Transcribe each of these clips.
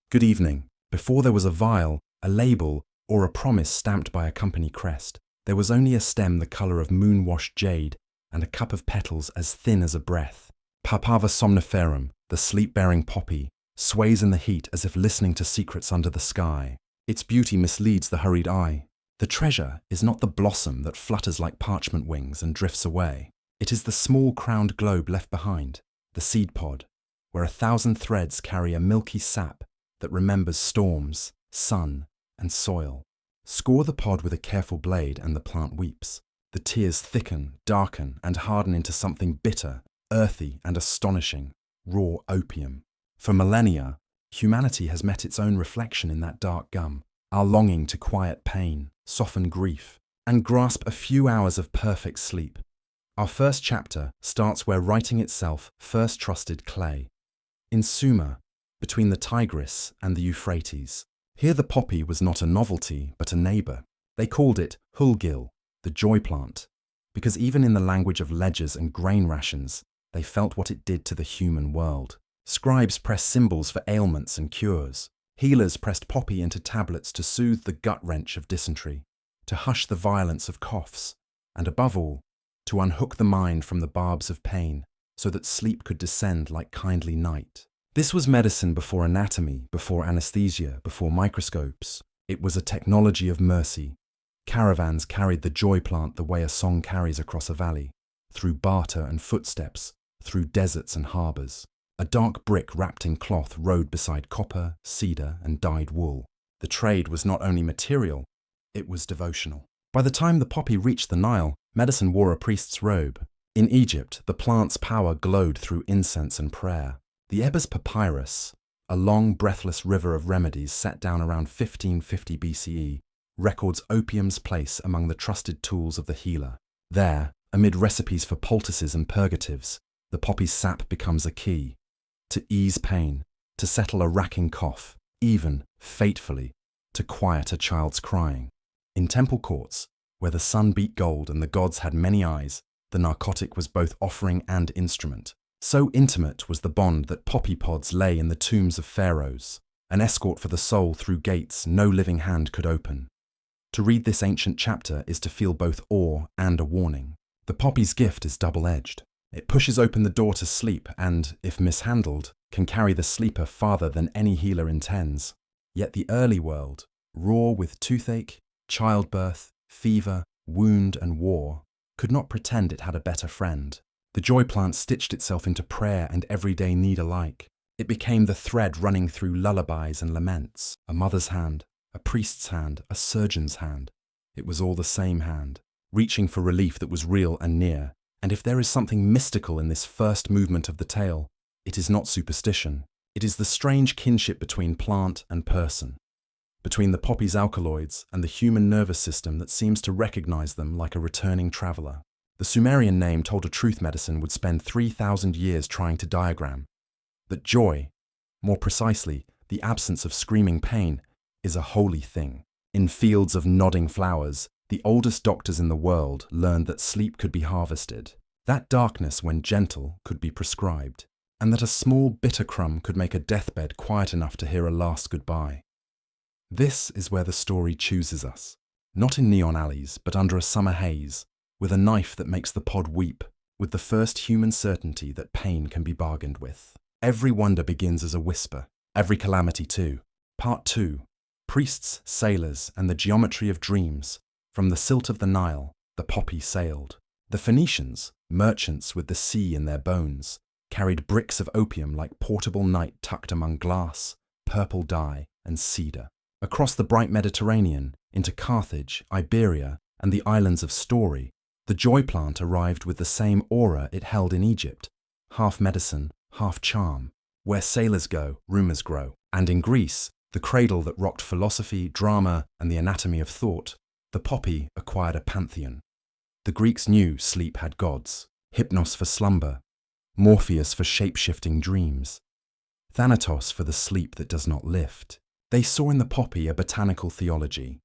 Good evening. Before there was a vial, a label, or a promise stamped by a company crest, there was only a stem the colour of moon-washed jade and a cup of petals as thin as a breath. Papaver somniferum, the sleep-bearing poppy, sways in the heat as if listening to secrets under the sky. Its beauty misleads the hurried eye. The treasure is not the blossom that flutters like parchment wings and drifts away. It is the small crowned globe left behind, the seed pod, where 1,000 threads carry a milky sap that remembers storms, sun, and soil. Score the pod with a careful blade and the plant weeps. The tears thicken, darken, and harden into something bitter, earthy, and astonishing, raw opium. For millennia, humanity has met its own reflection in that dark gum, our longing to quiet pain, soften grief, and grasp a few hours of perfect sleep. Our first chapter starts where writing itself first trusted clay. In Sumer, between the Tigris and the Euphrates. Here the poppy was not a novelty, but a neighbour. They called it Hulgil, the joy plant, because even in the language of ledgers and grain rations, they felt what it did to the human world. Scribes pressed symbols for ailments and cures. Healers pressed poppy into tablets to soothe the gut-wrench of dysentery, to hush the violence of coughs, and above all, to unhook the mind from the barbs of pain, so that sleep could descend like kindly night. This was medicine before anatomy, before anesthesia, before microscopes. It was a technology of mercy. Caravans carried the joy plant the way a song carries across a valley, through barter and footsteps, through deserts and harbours. A dark brick wrapped in cloth rode beside copper, cedar, and dyed wool. The trade was not only material, it was devotional. By the time the poppy reached the Nile, medicine wore a priest's robe. In Egypt, the plant's power glowed through incense and prayer. The Ebers Papyrus, a long, breathless river of remedies set down around 1550 BCE, records opium's place among the trusted tools of the healer. There, amid recipes for poultices and purgatives, the poppy's sap becomes a key. To ease pain, to settle a racking cough, even, fatefully, to quiet a child's crying. In temple courts, where the sun beat gold and the gods had many eyes, the narcotic was both offering and instrument. So intimate was the bond that poppy pods lay in the tombs of pharaohs, an escort for the soul through gates no living hand could open. To read this ancient chapter is to feel both awe and a warning. The poppy's gift is double-edged. It pushes open the door to sleep and, if mishandled, can carry the sleeper farther than any healer intends. Yet the early world, raw with toothache, childbirth, fever, wound, and war, could not pretend it had a better friend. The joy plant stitched itself into prayer and everyday need alike. It became the thread running through lullabies and laments, a mother's hand, a priest's hand, a surgeon's hand. It was all the same hand, reaching for relief that was real and near. And if there is something mystical in this first movement of the tale, it is not superstition. It is the strange kinship between plant and person, between the poppy's alkaloids and the human nervous system that seems to recognize them like a returning traveler. The Sumerian name told a truth medicine would spend 3,000 years trying to diagram. That joy, more precisely, the absence of screaming pain, is a holy thing. In fields of nodding flowers, the oldest doctors in the world learned that sleep could be harvested, that darkness, when gentle, could be prescribed, and that a small bitter crumb could make a deathbed quiet enough to hear a last goodbye. This is where the story chooses us, not in neon alleys, but under a summer haze, with a knife that makes the pod weep, with the first human certainty that pain can be bargained with. Every wonder begins as a whisper, every calamity too. Part 2. Priests, sailors, and the geometry of dreams. From the silt of the Nile, the poppy sailed. The Phoenicians, merchants with the sea in their bones, carried bricks of opium like portable night tucked among glass, purple dye, and cedar. Across the bright Mediterranean, into Carthage, Iberia, and the islands of Story, the joy plant arrived with the same aura it held in Egypt, half medicine, half charm. Where sailors go, rumours grow. And in Greece, the cradle that rocked philosophy, drama, and the anatomy of thought, the poppy acquired a pantheon. The Greeks knew sleep had gods, Hypnos for slumber, Morpheus for shape-shifting dreams, Thanatos for the sleep that does not lift. They saw in the poppy a botanical theology,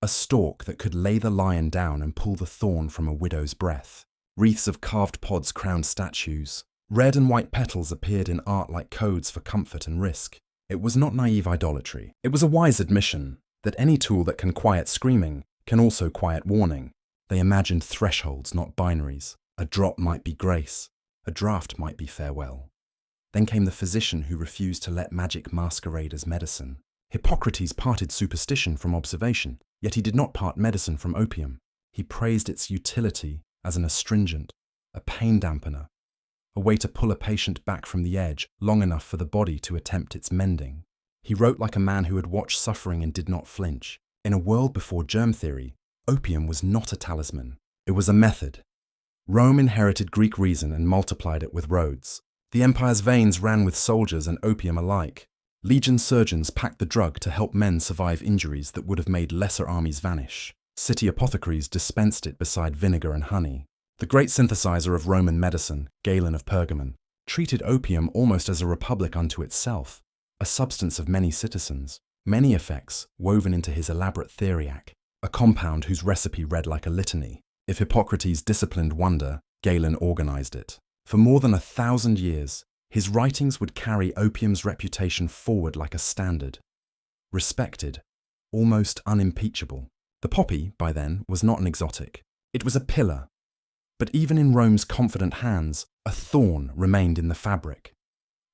a stalk that could lay the lion down and pull the thorn from a widow's breath. Wreaths of carved pods crowned statues. Red and white petals appeared in art like codes for comfort and risk. It was not naive idolatry. It was a wise admission that any tool that can quiet screaming can also quiet warning. They imagined thresholds, not binaries. A drop might be grace. A draft might be farewell. Then came the physician who refused to let magic masquerade as medicine. Hippocrates parted superstition from observation, yet he did not part medicine from opium. He praised its utility as an astringent, a pain dampener, a way to pull a patient back from the edge long enough for the body to attempt its mending. He wrote like a man who had watched suffering and did not flinch. In a world before germ theory, opium was not a talisman. It was a method. Rome inherited Greek reason and multiplied it with roads. The empire's veins ran with soldiers and opium alike. Legion surgeons packed the drug to help men survive injuries that would have made lesser armies vanish. City apothecaries dispensed it beside vinegar and honey. The great synthesizer of Roman medicine, Galen of Pergamon, treated opium almost as a republic unto itself, a substance of many citizens, many effects woven into his elaborate theriac, a compound whose recipe read like a litany. If Hippocrates disciplined wonder, Galen organized it. For more than 1,000 years, his writings would carry opium's reputation forward like a standard. Respected, almost unimpeachable. The poppy, by then, was not an exotic. It was a pillar. But even in Rome's confident hands, a thorn remained in the fabric.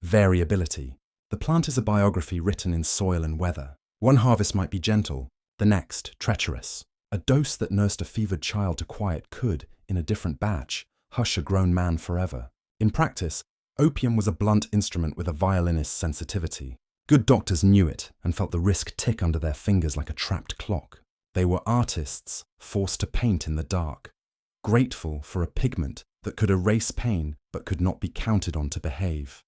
Variability. The plant is a biography written in soil and weather. One harvest might be gentle, the next treacherous. A dose that nursed a fevered child to quiet could, in a different batch, hush a grown man forever. In practice, opium was a blunt instrument with a violinist's sensitivity. Good doctors knew it and felt the risk tick under their fingers like a trapped clock. They were artists forced to paint in the dark, grateful for a pigment that could erase pain but could not be counted on to behave.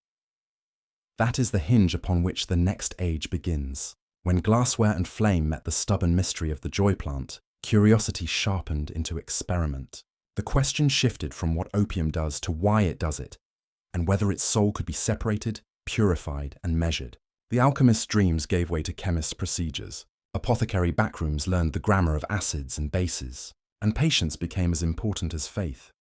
That is the hinge upon which the next age begins. When glassware and flame met the stubborn mystery of the joy plant, curiosity sharpened into experiment. The question shifted from what opium does to why it does it, and whether its soul could be separated, purified, and measured. The alchemist's dreams gave way to chemists' procedures. Apothecary backrooms learned the grammar of acids and bases, and patience became as important as faith.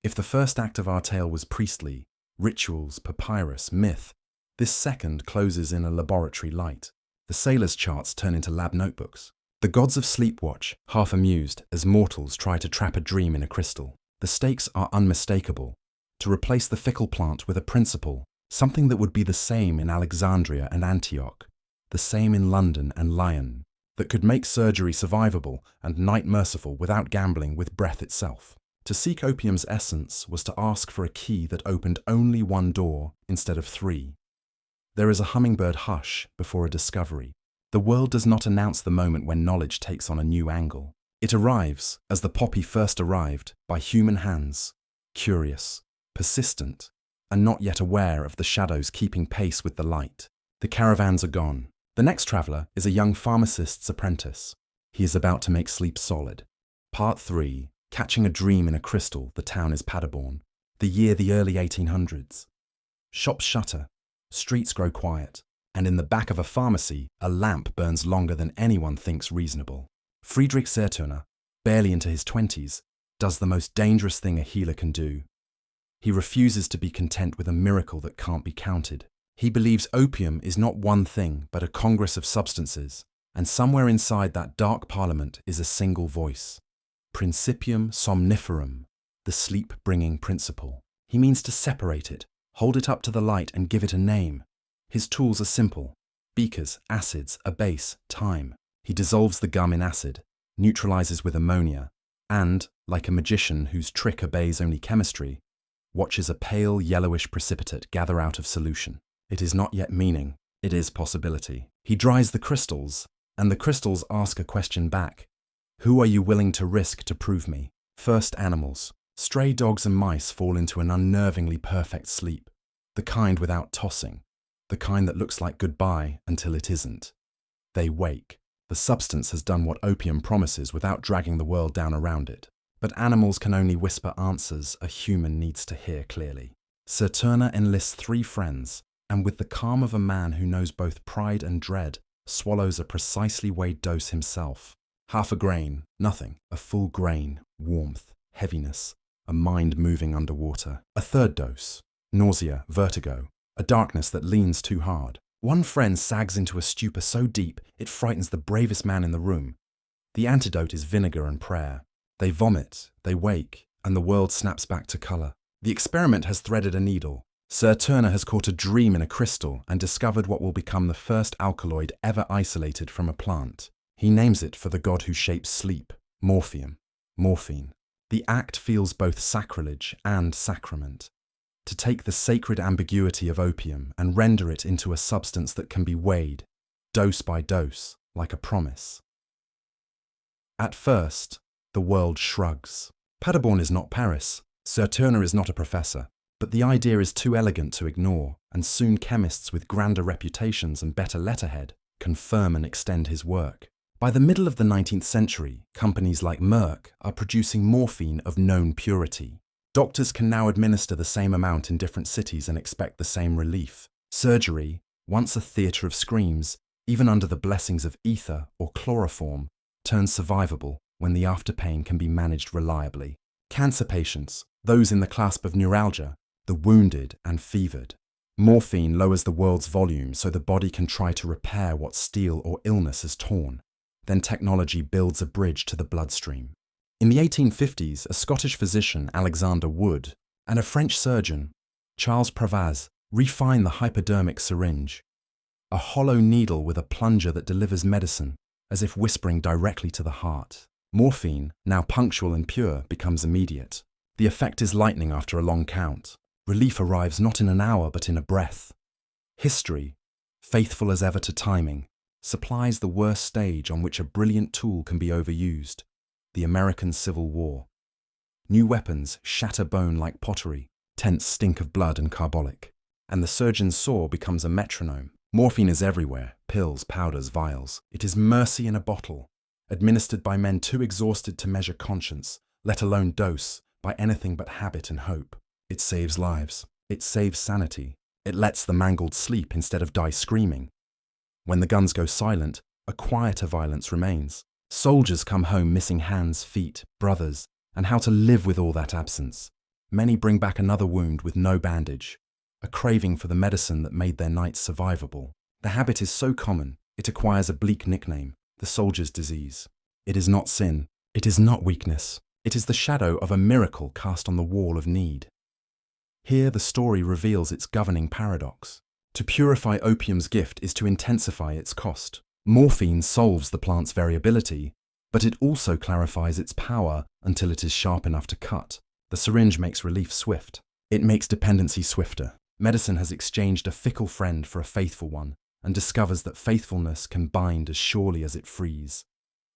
If the first act of our tale was priestly, rituals, papyrus, myth, this second closes in a laboratory light. The sailor's charts turn into lab notebooks. The gods of sleep watch, half amused, as mortals try to trap a dream in a crystal. The stakes are unmistakable. To replace the fickle plant with a principle, something that would be the same in Alexandria and Antioch, the same in London and Lyon, that could make surgery survivable and night merciful without gambling with breath itself. To seek opium's essence was to ask for a key that opened only one door instead of three. There is a hummingbird hush before a discovery. The world does not announce the moment when knowledge takes on a new angle. It arrives, as the poppy first arrived, by human hands, curious, persistent, and not yet aware of the shadows keeping pace with the light. The caravans are gone. The next traveller is a young pharmacist's apprentice. He is about to make sleep solid. Part 3. Catching a dream in a crystal. The town is Paderborn. The year the early 1800s. Shops shutter. Streets grow quiet. And in the back of a pharmacy, a lamp burns longer than anyone thinks reasonable. Friedrich Zerturner, barely into his 20s, does the most dangerous thing a healer can do. He refuses to be content with a miracle that can't be counted. He believes opium is not one thing, but a congress of substances, and somewhere inside that dark parliament is a single voice. Principium somniferum, the sleep-bringing principle. He means to separate it, hold it up to the light and give it a name. His tools are simple. Beakers, acids, a base, time. He dissolves the gum in acid, neutralizes with ammonia, and, like a magician whose trick obeys only chemistry, watches a pale yellowish precipitate gather out of solution. It is not yet meaning, it is possibility. He dries the crystals, and the crystals ask a question back. Who are you willing to risk to prove me? First animals. Stray dogs and mice fall into an unnervingly perfect sleep. The kind without tossing. The kind that looks like goodbye until it isn't. They wake. The substance has done what opium promises without dragging the world down around it. But animals can only whisper answers a human needs to hear clearly. Zerturner enlists 3 friends, and with the calm of a man who knows both pride and dread, swallows a precisely weighed dose himself. Half a grain, nothing. A full grain, warmth, heaviness, a mind moving underwater. A third dose, nausea, vertigo, a darkness that leans too hard. One friend sags into a stupor so deep it frightens the bravest man in the room. The antidote is vinegar and prayer. They vomit, they wake, and the world snaps back to colour. The experiment has threaded a needle. Sir Turner has caught a dream in a crystal and discovered what will become the first alkaloid ever isolated from a plant. He names it for the god who shapes sleep, morphine. The act feels both sacrilege and sacrament. To take the sacred ambiguity of opium and render it into a substance that can be weighed, dose by dose, like a promise. At first, the world shrugs. Paderborn is not Paris. Sir Turner is not a professor. But the idea is too elegant to ignore, and soon chemists with grander reputations and better letterhead confirm and extend his work. By the middle of the 19th century, companies like Merck are producing morphine of known purity. Doctors can now administer the same amount in different cities and expect the same relief. Surgery, once a theatre of screams, even under the blessings of ether or chloroform, turns survivable when the afterpain can be managed reliably. Cancer patients, those in the clasp of neuralgia, the wounded and fevered. Morphine lowers the world's volume so the body can try to repair what steel or illness has torn. Then technology builds a bridge to the bloodstream. In the 1850s, a Scottish physician, Alexander Wood, and a French surgeon, Charles Pravaz, refined the hypodermic syringe, a hollow needle with a plunger that delivers medicine, as if whispering directly to the heart. Morphine, now punctual and pure, becomes immediate. The effect is lightning after a long count. Relief arrives not in an hour but in a breath. History, faithful as ever to timing, supplies the worst stage on which a brilliant tool can be overused: the American Civil War. New weapons shatter bone like pottery, tents stink of blood and carbolic, and the surgeon's saw becomes a metronome. Morphine is everywhere, pills, powders, vials. It is mercy in a bottle, administered by men too exhausted to measure conscience, let alone dose, by anything but habit and hope. It saves lives. It saves sanity. It lets the mangled sleep instead of die screaming. When the guns go silent, a quieter violence remains. Soldiers come home missing hands, feet, brothers, and how to live with all that absence. Many bring back another wound with no bandage, a craving for the medicine that made their nights survivable. The habit is so common, it acquires a bleak nickname, the soldier's disease. It is not sin. It is not weakness. It is the shadow of a miracle cast on the wall of need. Here the story reveals its governing paradox. To purify opium's gift is to intensify its cost. Morphine solves the plant's variability, but it also clarifies its power until it is sharp enough to cut. The syringe makes relief swift. It makes dependency swifter. Medicine has exchanged a fickle friend for a faithful one, and discovers that faithfulness can bind as surely as it frees.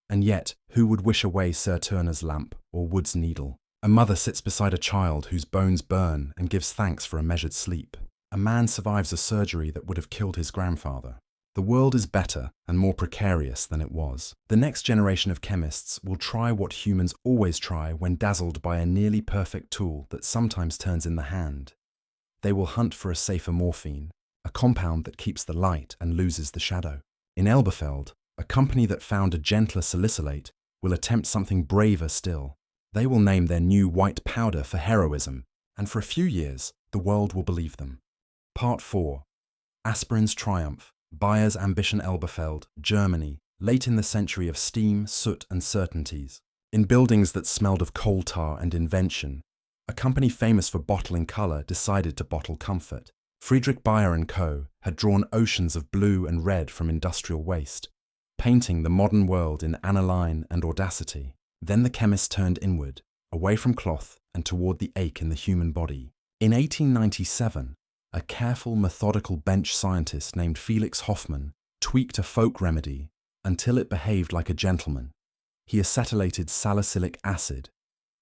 And yet, who would wish away Sir Turner's lamp or Wood's needle? A mother sits beside a child whose bones burn and gives thanks for a measured sleep. A man survives a surgery that would have killed his grandfather. The world is better and more precarious than it was. The next generation of chemists will try what humans always try when dazzled by a nearly perfect tool that sometimes turns in the hand. They will hunt for a safer morphine, a compound that keeps the light and loses the shadow. In Elberfeld, a company that found a gentler salicylate will attempt something braver still. They will name their new white powder for heroism, and for a few years, the world will believe them. Part 4. Aspirin's Triumph. Bayer's Ambition. Elberfeld, Germany, late in the century of steam, soot and certainties. In buildings that smelled of coal tar and invention, a company famous for bottling colour decided to bottle comfort. Friedrich Bayer & Co. had drawn oceans of blue and red from industrial waste, painting the modern world in aniline and audacity. Then the chemist turned inward, away from cloth and toward the ache in the human body. In 1897, a careful, methodical bench scientist named Felix Hoffmann tweaked a folk remedy until it behaved like a gentleman. He acetylated salicylic acid,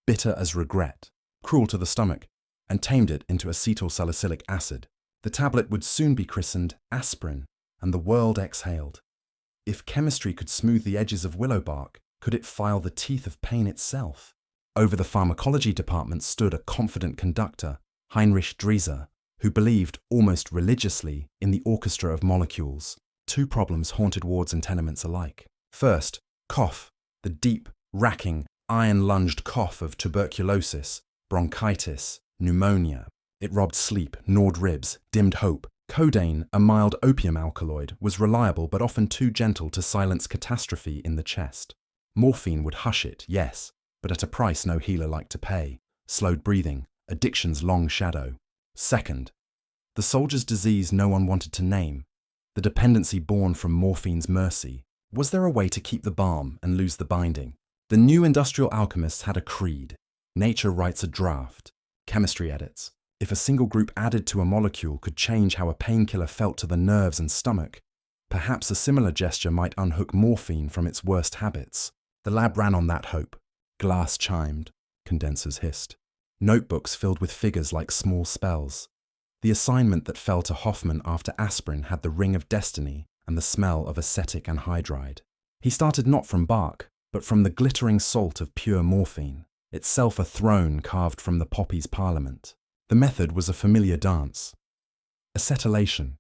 bitter as regret, cruel to the stomach, and tamed it into acetylsalicylic acid. The tablet would soon be christened aspirin, and the world exhaled. If chemistry could smooth the edges of willow bark, could it file the teeth of pain itself? Over the pharmacology department stood a confident conductor, Heinrich Drieser, who believed almost religiously in the orchestra of molecules. Two problems haunted wards and tenements alike. First, cough, the deep, racking, iron-lunged cough of tuberculosis, bronchitis, pneumonia. It robbed sleep, gnawed ribs, dimmed hope, Codeine, a mild opium alkaloid, was reliable but often too gentle to silence catastrophe in the chest. Morphine would hush it, yes, but at a price no healer liked to pay. Slowed breathing, addiction's long shadow. Second, the soldier's disease no one wanted to name, the dependency born from morphine's mercy. Was there a way to keep the balm and lose the binding? The new industrial alchemists had a creed. Nature writes a draft. Chemistry edits. If a single group added to a molecule could change how a painkiller felt to the nerves and stomach, perhaps a similar gesture might unhook morphine from its worst habits. The lab ran on that hope. Glass chimed. Condensers hissed. Notebooks filled with figures like small spells. The assignment that fell to Hoffman after aspirin had the ring of destiny and the smell of acetic anhydride. He started not from bark, but from the glittering salt of pure morphine, itself a throne carved from the poppy's parliament. The method was a familiar dance. Acetylation.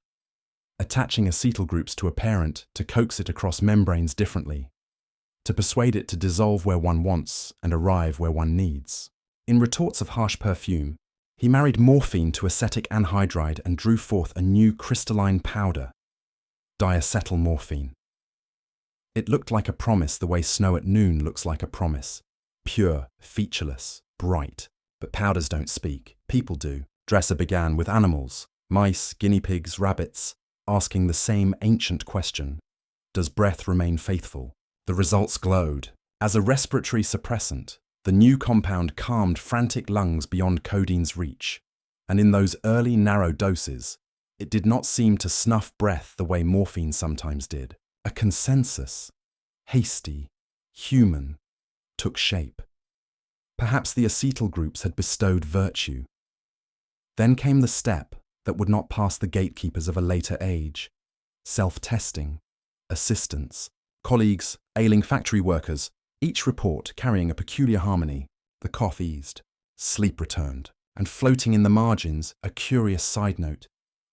Attaching acetyl groups to a parent to coax it across membranes differently, to persuade it to dissolve where one wants and arrive where one needs. In retorts of harsh perfume, he married morphine to acetic anhydride and drew forth a new crystalline powder, diacetylmorphine. It looked like a promise the way snow at noon looks like a promise. Pure, featureless, bright. But powders don't speak, people do. Dresser began with animals, mice, guinea pigs, rabbits, asking the same ancient question. Does breath remain faithful? The results glowed. As a respiratory suppressant, the new compound calmed frantic lungs beyond codeine's reach. And in those early narrow doses, it did not seem to snuff breath the way morphine sometimes did. A consensus, hasty, human, took shape. Perhaps the acetyl groups had bestowed virtue. Then came the step that would not pass the gatekeepers of a later age. Self-testing, assistance, colleagues, ailing factory workers, each report carrying a peculiar harmony. The cough eased, sleep returned, and floating in the margins, a curious side note,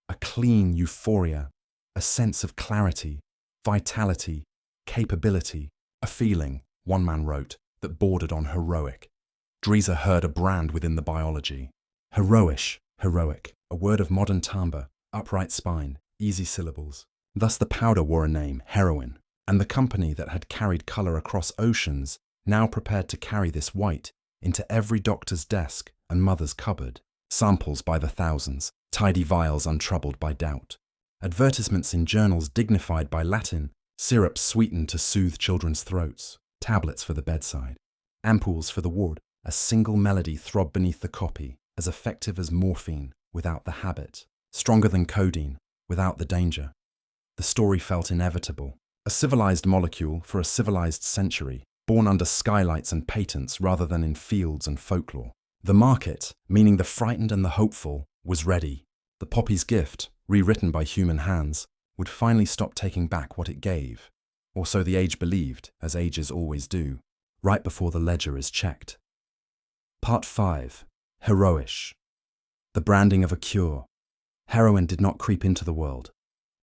a clean euphoria, a sense of clarity, vitality, capability, a feeling, one man wrote, that bordered on heroic. Dreiser heard a brand within the biology. Heroish, heroic, a word of modern timbre, upright spine, easy syllables. Thus the powder wore a name, HEROIN, and the company that had carried colour across oceans now prepared to carry this white into every doctor's desk and mother's cupboard. Samples by the thousands, tidy vials untroubled by doubt. Advertisements in journals dignified by Latin, syrups sweetened to soothe children's throats, tablets for the bedside, ampoules for the ward. A single melody throbbed beneath the copy, as effective as morphine without the habit, stronger than codeine without the danger. The story felt inevitable. A civilized molecule for a civilized century, born under skylights and patents rather than in fields and folklore. The market, meaning the frightened and the hopeful, was ready. The poppy's gift, rewritten by human hands, would finally stop taking back what it gave. Or so the age believed, as ages always do, right before the ledger is checked. Part 5. Heroish. The branding of a cure. Heroin did not creep into the world.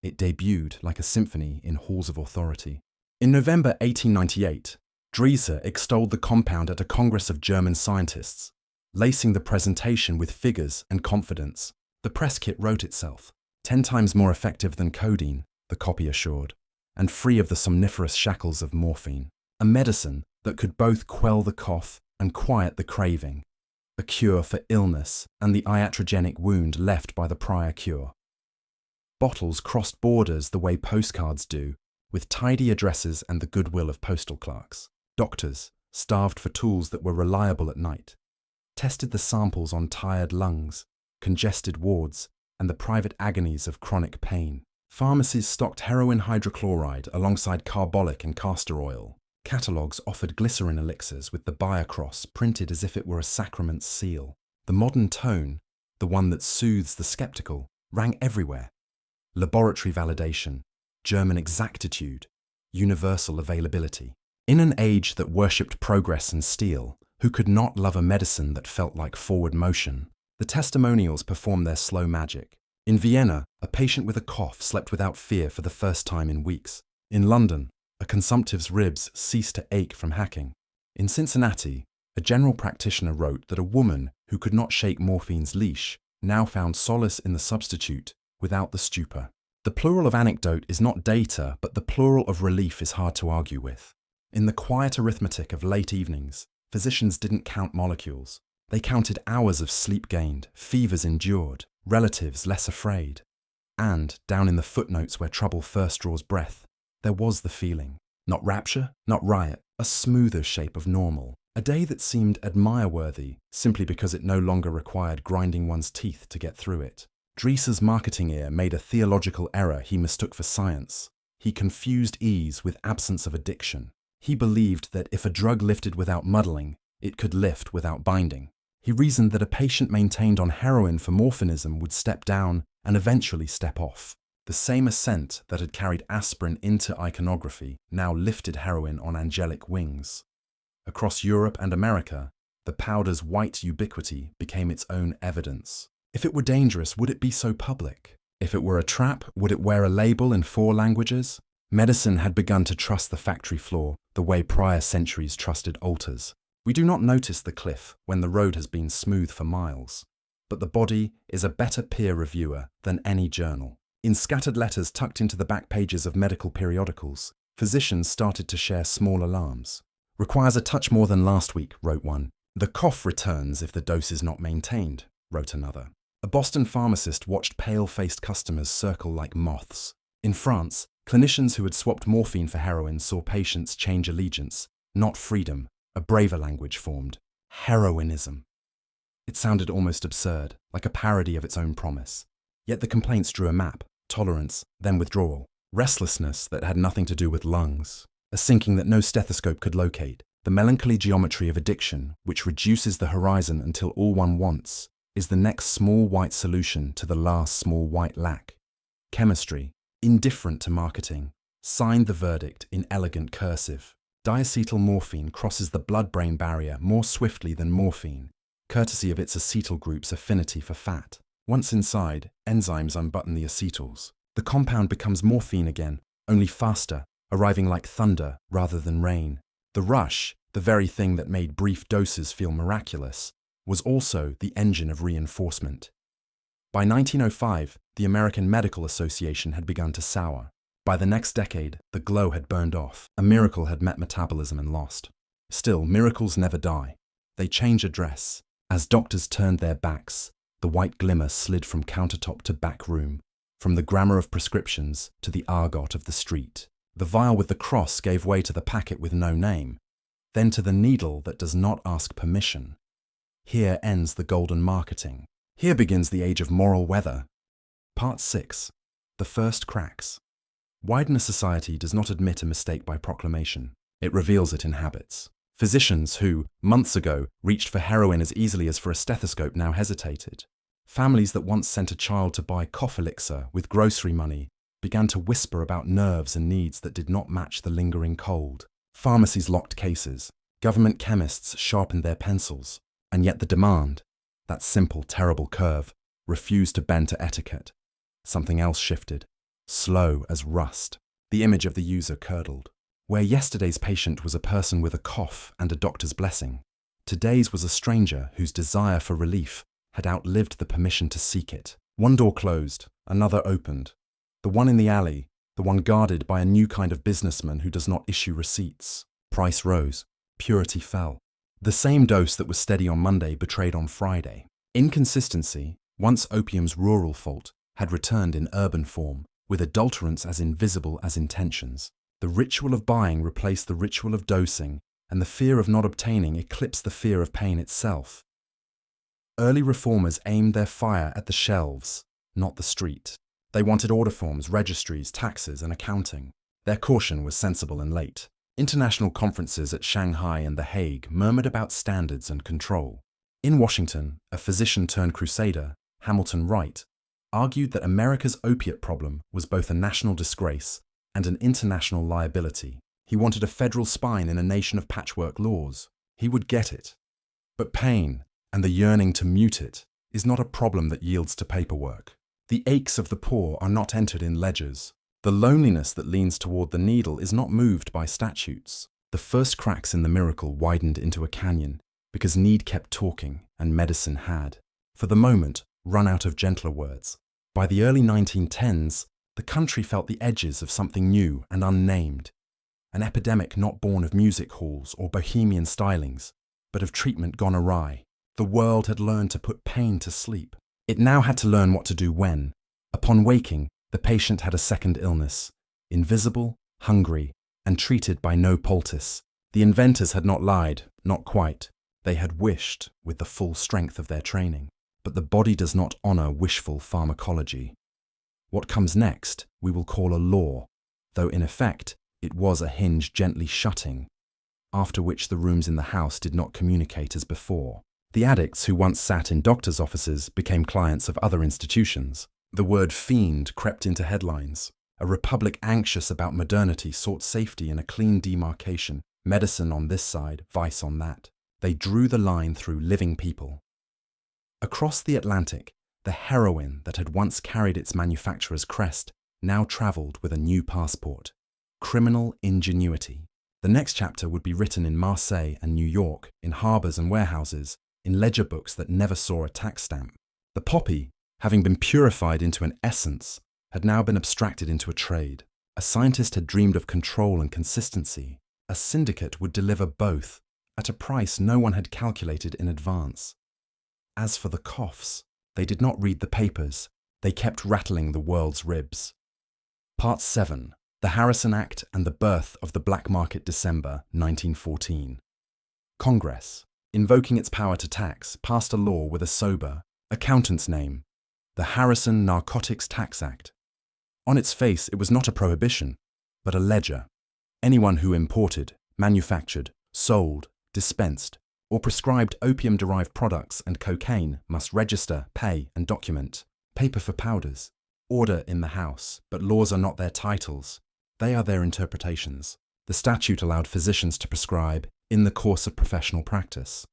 It debuted like a symphony in halls of authority. In November 1898, Dreiser extolled the compound at a congress of German scientists, lacing the presentation with figures and confidence. The press kit wrote itself. 10 times more effective than codeine, the copy assured, and free of the somniferous shackles of morphine. A medicine that could both quell the cough and quiet the craving. A cure for illness and the iatrogenic wound left by the prior cure. Bottles crossed borders the way postcards do, with tidy addresses and the goodwill of postal clerks. Doctors, starved for tools that were reliable at night, tested the samples on tired lungs, congested wards, and the private agonies of chronic pain. Pharmacies stocked heroin hydrochloride alongside carbolic and castor oil. Catalogues offered glycerin elixirs with the Bayer cross printed as if it were a sacrament's seal. The modern tone, the one that soothes the skeptical, rang everywhere. Laboratory validation, German exactitude, universal availability. In an age that worshipped progress and steel, who could not love a medicine that felt like forward motion? The testimonials performed their slow magic. In Vienna, a patient with a cough slept without fear for the first time in weeks. In London, a consumptive's ribs ceased to ache from hacking. In Cincinnati, a general practitioner wrote that a woman who could not shake morphine's leash now found solace in the substitute without the stupor. The plural of anecdote is not data, but the plural of relief is hard to argue with. In the quiet arithmetic of late evenings, physicians didn't count molecules. They counted hours of sleep gained, fevers endured, relatives less afraid. And, down in the footnotes where trouble first draws breath, there was the feeling. Not rapture, not riot, a smoother shape of normal. A day that seemed admire-worthy simply because it no longer required grinding one's teeth to get through it. Dries' marketing ear made a theological error he mistook for science. He confused ease with absence of addiction. He believed that if a drug lifted without muddling, it could lift without binding. He reasoned that a patient maintained on heroin for morphinism would step down and eventually step off. The same ascent that had carried aspirin into iconography now lifted heroin on angelic wings. Across Europe and America, the powder's white ubiquity became its own evidence. If it were dangerous, would it be so public? If it were a trap, would it wear a label in 4 languages? Medicine had begun to trust the factory floor the way prior centuries trusted altars. We do not notice the cliff when the road has been smooth for miles. But the body is a better peer reviewer than any journal. In scattered letters tucked into the back pages of medical periodicals, physicians started to share small alarms. "Requires a touch more than last week," wrote one. "The cough returns if the dose is not maintained," wrote another. A Boston pharmacist watched pale-faced customers circle like moths. In France, clinicians who had swapped morphine for heroin saw patients change allegiance, not freedom. A braver language formed. Heroinism. It sounded almost absurd, like a parody of its own promise. Yet the complaints drew a map: tolerance, then withdrawal. Restlessness that had nothing to do with lungs. A sinking that no stethoscope could locate. The melancholy geometry of addiction, which reduces the horizon until all one wants, is the next small white solution to the last small white lack. Chemistry, indifferent to marketing, signed the verdict in elegant cursive. Diacetyl morphine crosses the blood-brain barrier more swiftly than morphine, courtesy of its acetyl group's affinity for fat. Once inside, enzymes unbutton the acetyls. The compound becomes morphine again, only faster, arriving like thunder rather than rain. The rush, the very thing that made brief doses feel miraculous, was also the engine of reinforcement. By 1905, the American Medical Association had begun to sour. By the next decade, the glow had burned off. A miracle had met metabolism and lost. Still, miracles never die. They change address. As doctors turned their backs, the white glimmer slid from countertop to back room, from the grammar of prescriptions to the argot of the street. The vial with the cross gave way to the packet with no name, then to the needle that does not ask permission. Here ends the golden marketing. Here begins the age of moral weather. Part 6. The First Cracks. Widener society does not admit a mistake by proclamation. It reveals it in habits. Physicians who, months ago, reached for heroin as easily as for a stethoscope now hesitated. Families that once sent a child to buy cough elixir with grocery money began to whisper about nerves and needs that did not match the lingering cold. Pharmacies locked cases. Government chemists sharpened their pencils. And yet the demand, that simple, terrible curve, refused to bend to etiquette. Something else shifted. Slow as rust. The image of the user curdled. Where yesterday's patient was a person with a cough and a doctor's blessing, today's was a stranger whose desire for relief had outlived the permission to seek it. One door closed, another opened. The one in the alley, the one guarded by a new kind of businessman who does not issue receipts. Price rose. Purity fell. The same dose that was steady on Monday betrayed on Friday. Inconsistency, once opium's rural fault, had returned in urban form, with adulterants as invisible as intentions. The ritual of buying replaced the ritual of dosing, and the fear of not obtaining eclipsed the fear of pain itself. Early reformers aimed their fire at the shelves, not the street. They wanted order forms, registries, taxes, and accounting. Their caution was sensible and late. International conferences at Shanghai and The Hague murmured about standards and control. In Washington, a physician-turned-crusader, Hamilton Wright, argued that America's opiate problem was both a national disgrace and an international liability. He wanted a federal spine in a nation of patchwork laws. He would get it. But pain, and the yearning to mute it, is not a problem that yields to paperwork. The aches of the poor are not entered in ledgers. The loneliness that leans toward the needle is not moved by statutes. The first cracks in the miracle widened into a canyon because need kept talking and medicine had, for the moment, run out of gentler words. By the early 1910s, the country felt the edges of something new and unnamed, an epidemic not born of music halls or bohemian stylings, but of treatment gone awry. The world had learned to put pain to sleep. It now had to learn what to do when, upon waking, the patient had a second illness, invisible, hungry, and treated by no poultice. The inventors had not lied, not quite. They had wished with the full strength of their training. But the body does not honour wishful pharmacology. What comes next we will call a law, though in effect it was a hinge gently shutting, after which the rooms in the house did not communicate as before. The addicts who once sat in doctors' offices became clients of other institutions. The word fiend crept into headlines. A republic anxious about modernity sought safety in a clean demarcation, medicine on this side, vice on that. They drew the line through living people. Across the Atlantic, the heroin that had once carried its manufacturer's crest now travelled with a new passport: criminal ingenuity. The next chapter would be written in Marseille and New York, in harbours and warehouses, in ledger books that never saw a tax stamp. The poppy, having been purified into an essence, had now been abstracted into a trade. A scientist had dreamed of control and consistency. A syndicate would deliver both, at a price no one had calculated in advance. As for the coughs, they did not read the papers. They kept rattling the world's ribs. Part 7. The Harrison Act and the Birth of the Black Market, December 1914. Congress, invoking its power to tax, passed a law with a sober, accountant's name, the Harrison Narcotics Tax Act. On its face, it was not a prohibition, but a ledger. Anyone who imported, manufactured, sold, dispensed, or prescribed opium-derived products and cocaine must register, pay, and document. Paper for powders. Order in the house, but laws are not their titles. They are their interpretations. The statute allowed physicians to prescribe in the course of professional practice.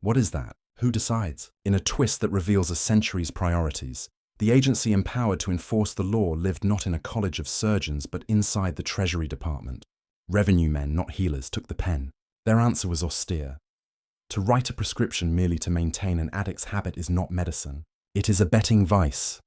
What is that? Who decides? In a twist that reveals a century's priorities, the agency empowered to enforce the law lived not in a college of surgeons, but inside the Treasury Department. Revenue men, not healers, took the pen. Their answer was austere. To write a prescription merely to maintain an addict's habit is not medicine. It is a betting vice.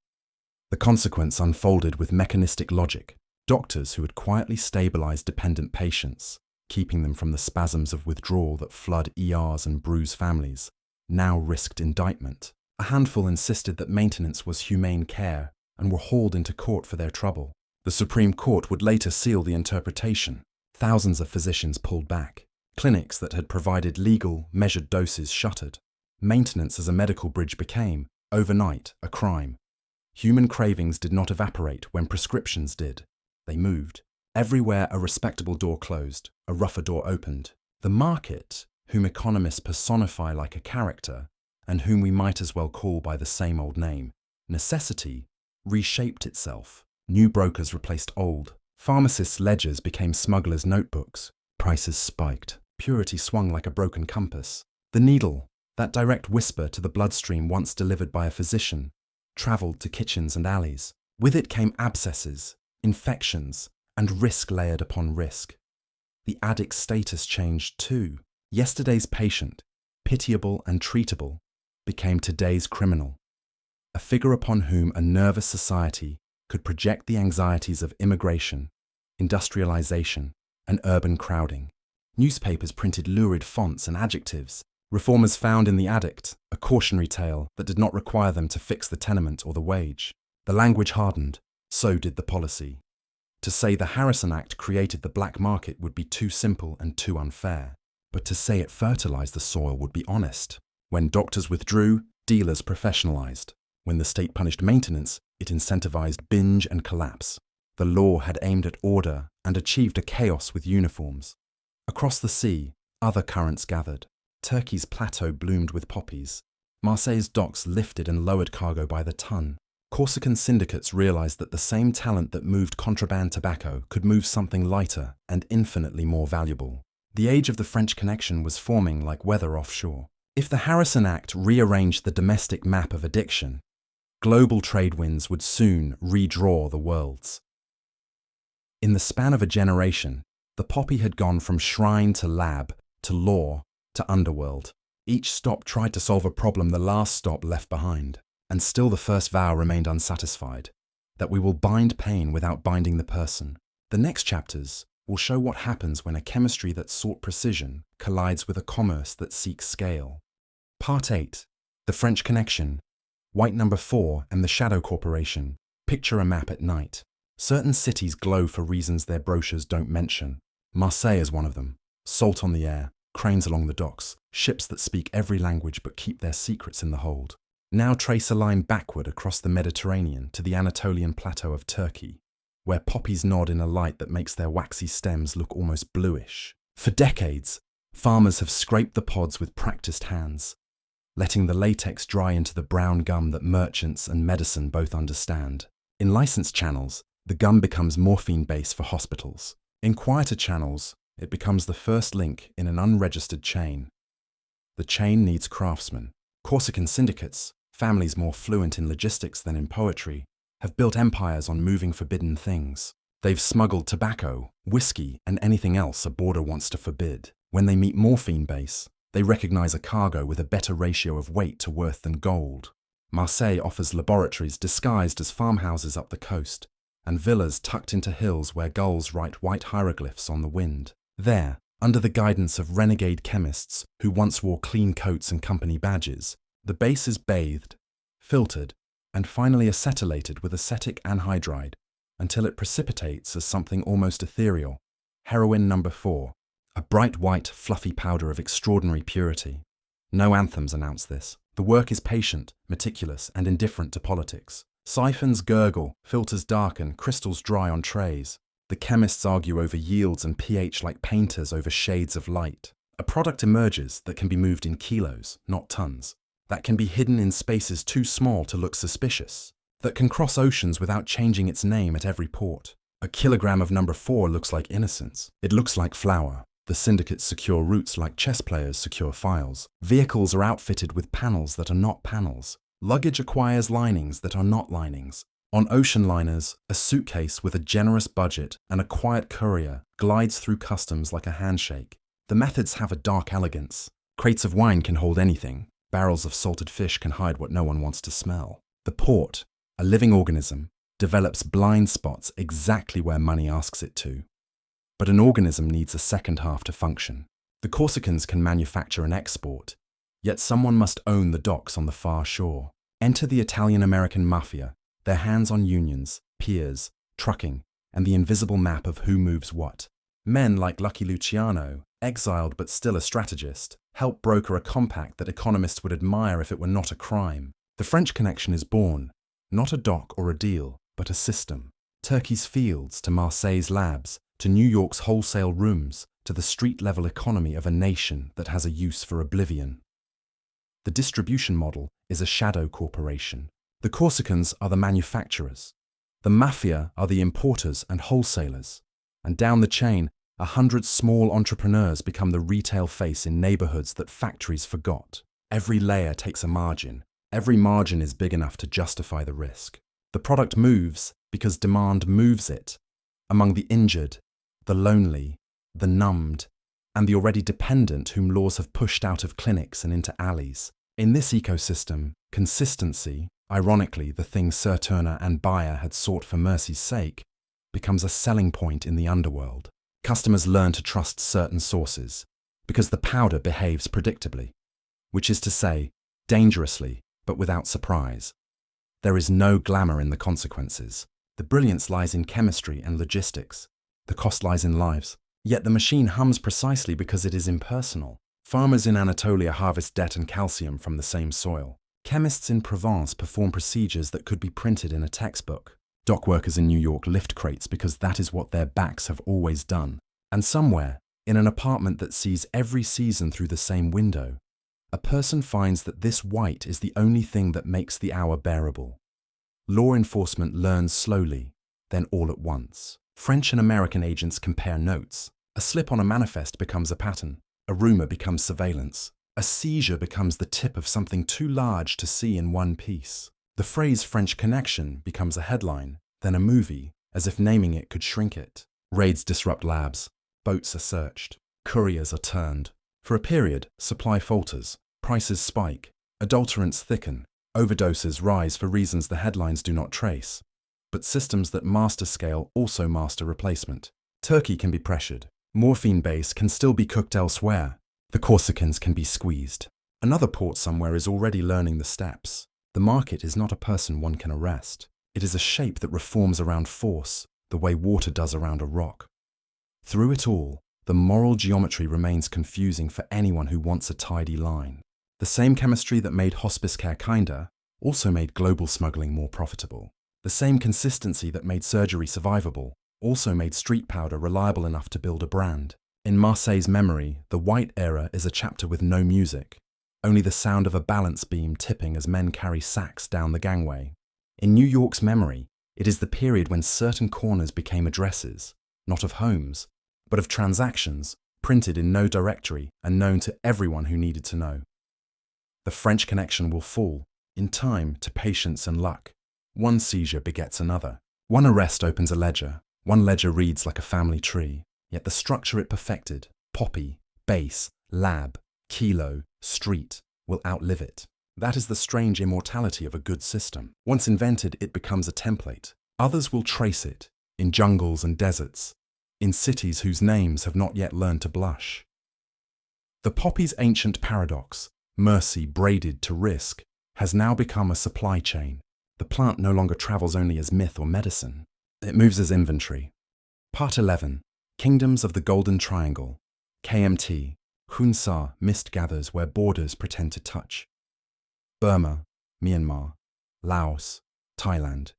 The consequence unfolded with mechanistic logic. Doctors who had quietly stabilized dependent patients, keeping them from the spasms of withdrawal that flood ERs and bruise families, now risked indictment. A handful insisted that maintenance was humane care and were hauled into court for their trouble. The Supreme Court would later seal the interpretation. Thousands of physicians pulled back. Clinics that had provided legal, measured doses shuttered. Maintenance as a medical bridge became, overnight, a crime. Human cravings did not evaporate when prescriptions did. They moved. Everywhere a respectable door closed, a rougher door opened. The market, whom economists personify like a character, and whom we might as well call by the same old name, necessity, reshaped itself. New brokers replaced old. Pharmacists' ledgers became smugglers' notebooks. Prices spiked. Purity swung like a broken compass. The needle, that direct whisper to the bloodstream once delivered by a physician, travelled to kitchens and alleys. With it came abscesses, infections, and risk layered upon risk. The addict's status changed too. Yesterday's patient, pitiable and treatable, became today's criminal, a figure upon whom a nervous society could project the anxieties of immigration, industrialization, and urban crowding. Newspapers printed lurid fonts and adjectives. Reformers found in the addict a cautionary tale that did not require them to fix the tenement or the wage. The language hardened, so did the policy. To say the Harrison Act created the black market would be too simple and too unfair. But to say it fertilized the soil would be honest. When doctors withdrew, dealers professionalized. When the state punished maintenance, it incentivized binge and collapse. The law had aimed at order and achieved a chaos with uniforms. Across the sea, other currents gathered. Turkey's plateau bloomed with poppies. Marseille's docks lifted and lowered cargo by the ton. Corsican syndicates realized that the same talent that moved contraband tobacco could move something lighter and infinitely more valuable. The age of the French Connection was forming like weather offshore. If the Harrison Act rearranged the domestic map of addiction, global trade winds would soon redraw the worlds. In the span of a generation, the poppy had gone from shrine to lab, to law, to underworld. Each stop tried to solve a problem the last stop left behind. And still the first vow remained unsatisfied, that we will bind pain without binding the person. The next chapters will show what happens when a chemistry that sought precision collides with a commerce that seeks scale. Part 8. The French Connection. White Number 4 and the Shadow Corporation. Picture a map at night. Certain cities glow for reasons their brochures don't mention. Marseille is one of them. Salt on the air, cranes along the docks, ships that speak every language but keep their secrets in the hold. Now trace a line backward across the Mediterranean to the Anatolian plateau of Turkey, where poppies nod in a light that makes their waxy stems look almost bluish. For decades, farmers have scraped the pods with practiced hands, letting the latex dry into the brown gum that merchants and medicine both understand. In licensed channels, the gum becomes morphine base for hospitals. In quieter channels, it becomes the first link in an unregistered chain. The chain needs craftsmen. Corsican syndicates, families more fluent in logistics than in poetry, have built empires on moving forbidden things. They've smuggled tobacco, whiskey, and anything else a border wants to forbid. When they meet morphine base, they recognize a cargo with a better ratio of weight to worth than gold. Marseille offers laboratories disguised as farmhouses up the coast, and villas tucked into hills where gulls write white hieroglyphs on the wind. There, under the guidance of renegade chemists who once wore clean coats and company badges, the base is bathed, filtered, and finally acetylated with acetic anhydride until it precipitates as something almost ethereal, heroin number 4, a bright white, fluffy powder of extraordinary purity. No anthems announce this. The work is patient, meticulous, and indifferent to politics. Siphons gurgle, filters darken, crystals dry on trays. The chemists argue over yields and pH like painters over shades of light. A product emerges that can be moved in kilos, not tons. That can be hidden in spaces too small to look suspicious. That can cross oceans without changing its name at every port. A kilogram of number 4 looks like innocence. It looks like flour. The syndicates secure routes like chess players secure files. Vehicles are outfitted with panels that are not panels. Luggage acquires linings that are not linings. On ocean liners, a suitcase with a generous budget and a quiet courier glides through customs like a handshake. The methods have a dark elegance. Crates of wine can hold anything. Barrels of salted fish can hide what no one wants to smell. The port, a living organism, develops blind spots exactly where money asks it to. But an organism needs a second half to function. The Corsicans can manufacture and export, yet someone must own the docks on the far shore. Enter the Italian-American mafia, their hands on unions, piers, trucking, and the invisible map of who moves what. Men like Lucky Luciano, exiled but still a strategist, help broker a compact that economists would admire if it were not a crime. The French Connection is born, not a dock or a deal, but a system. Turkey's fields to Marseille's labs, to New York's wholesale rooms, to the street-level economy of a nation that has a use for oblivion. The distribution model is a shadow corporation. The Corsicans are the manufacturers. The mafia are the importers and wholesalers. And down the chain, 100 small entrepreneurs become the retail face in neighborhoods that factories forgot. Every layer takes a margin. Every margin is big enough to justify the risk. The product moves because demand moves it. Among the injured, the lonely, the numbed, and the already dependent whom laws have pushed out of clinics and into alleys. In this ecosystem, consistency, ironically the thing Sir Turner and Bayer had sought for mercy's sake, becomes a selling point in the underworld. Customers learn to trust certain sources, because the powder behaves predictably, which is to say, dangerously, but without surprise. There is no glamour in the consequences. The brilliance lies in chemistry and logistics. The cost lies in lives. Yet the machine hums precisely because it is impersonal. Farmers in Anatolia harvest debt and calcium from the same soil. Chemists in Provence perform procedures that could be printed in a textbook. Dock workers in New York lift crates because that is what their backs have always done. And somewhere, in an apartment that sees every season through the same window, a person finds that this white is the only thing that makes the hour bearable. Law enforcement learns slowly, then all at once. French and American agents compare notes. A slip on a manifest becomes a pattern. A rumor becomes surveillance. A seizure becomes the tip of something too large to see in one piece. The phrase French Connection becomes a headline, then a movie, as if naming it could shrink it. Raids disrupt labs. Boats are searched. Couriers are turned. For a period, supply falters. Prices spike. Adulterants thicken. Overdoses rise for reasons the headlines do not trace. But systems that master scale also master replacement. Turkey can be pressured. Morphine base can still be cooked elsewhere. The Corsicans can be squeezed. Another port somewhere is already learning the steps. The market is not a person one can arrest. It is a shape that reforms around force, the way water does around a rock. Through it all, the moral geometry remains confusing for anyone who wants a tidy line. The same chemistry that made hospice care kinder also made global smuggling more profitable. The same consistency that made surgery survivable also made street powder reliable enough to build a brand. In Marseille's memory, the white era is a chapter with no music, only the sound of a balance beam tipping as men carry sacks down the gangway. In New York's memory, it is the period when certain corners became addresses, not of homes, but of transactions, printed in no directory and known to everyone who needed to know. The French Connection will fall, in time, to patience and luck. One seizure begets another. One arrest opens a ledger. One ledger reads like a family tree. Yet the structure it perfected, poppy, base, lab, kilo, street, will outlive it. That is the strange immortality of a good system. Once invented, it becomes a template. Others will trace it, in jungles and deserts, in cities whose names have not yet learned to blush. The poppy's ancient paradox, mercy braided to risk, has now become a supply chain. The plant no longer travels only as myth or medicine. It moves as inventory. Part 11. Kingdoms of the Golden Triangle. KMT. Hunsa mist gathers where borders pretend to touch. Burma, Myanmar, Laos, Thailand.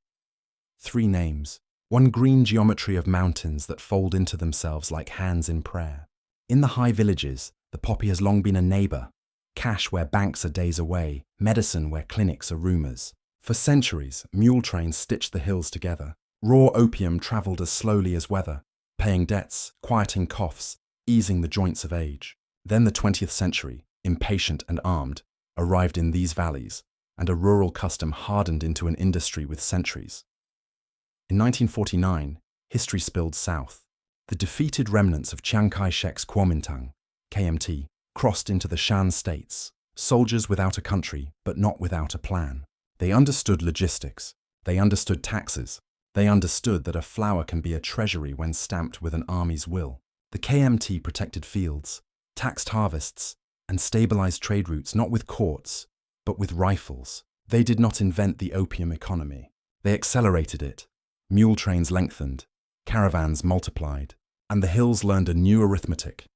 3 names. One green geometry of mountains that fold into themselves like hands in prayer. In the high villages, the poppy has long been a neighbor. Cash where banks are days away, medicine where clinics are rumors. For centuries, mule trains stitched the hills together. Raw opium traveled as slowly as weather, paying debts, quieting coughs, easing the joints of age. Then the 20th century, impatient and armed, arrived in these valleys, and a rural custom hardened into an industry with centuries. In 1949, history spilled south. The defeated remnants of Chiang Kai-shek's Kuomintang, KMT, crossed into the Shan states, soldiers without a country, but not without a plan. They understood logistics. They understood taxes. They understood that a flower can be a treasury when stamped with an army's will. The KMT protected fields, taxed harvests, and stabilized trade routes not with courts, but with rifles. They did not invent the opium economy. They accelerated it. Mule trains lengthened, caravans multiplied, and the hills learned a new arithmetic.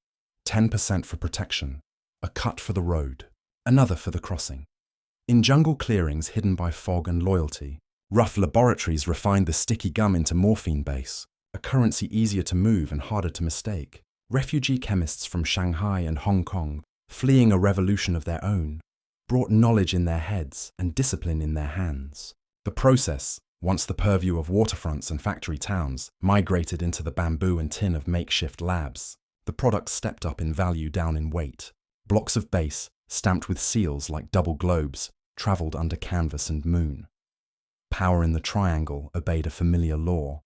10% for protection, a cut for the road, another for the crossing. In jungle clearings hidden by fog and loyalty, rough laboratories refined the sticky gum into morphine base, a currency easier to move and harder to mistake. Refugee chemists from Shanghai and Hong Kong, fleeing a revolution of their own, brought knowledge in their heads and discipline in their hands. The process, once the purview of waterfronts and factory towns, migrated into the bamboo and tin of makeshift labs. The product stepped up in value down in weight. Blocks of base, stamped with seals like double globes, travelled under canvas and moon. Power in the triangle obeyed a familiar law.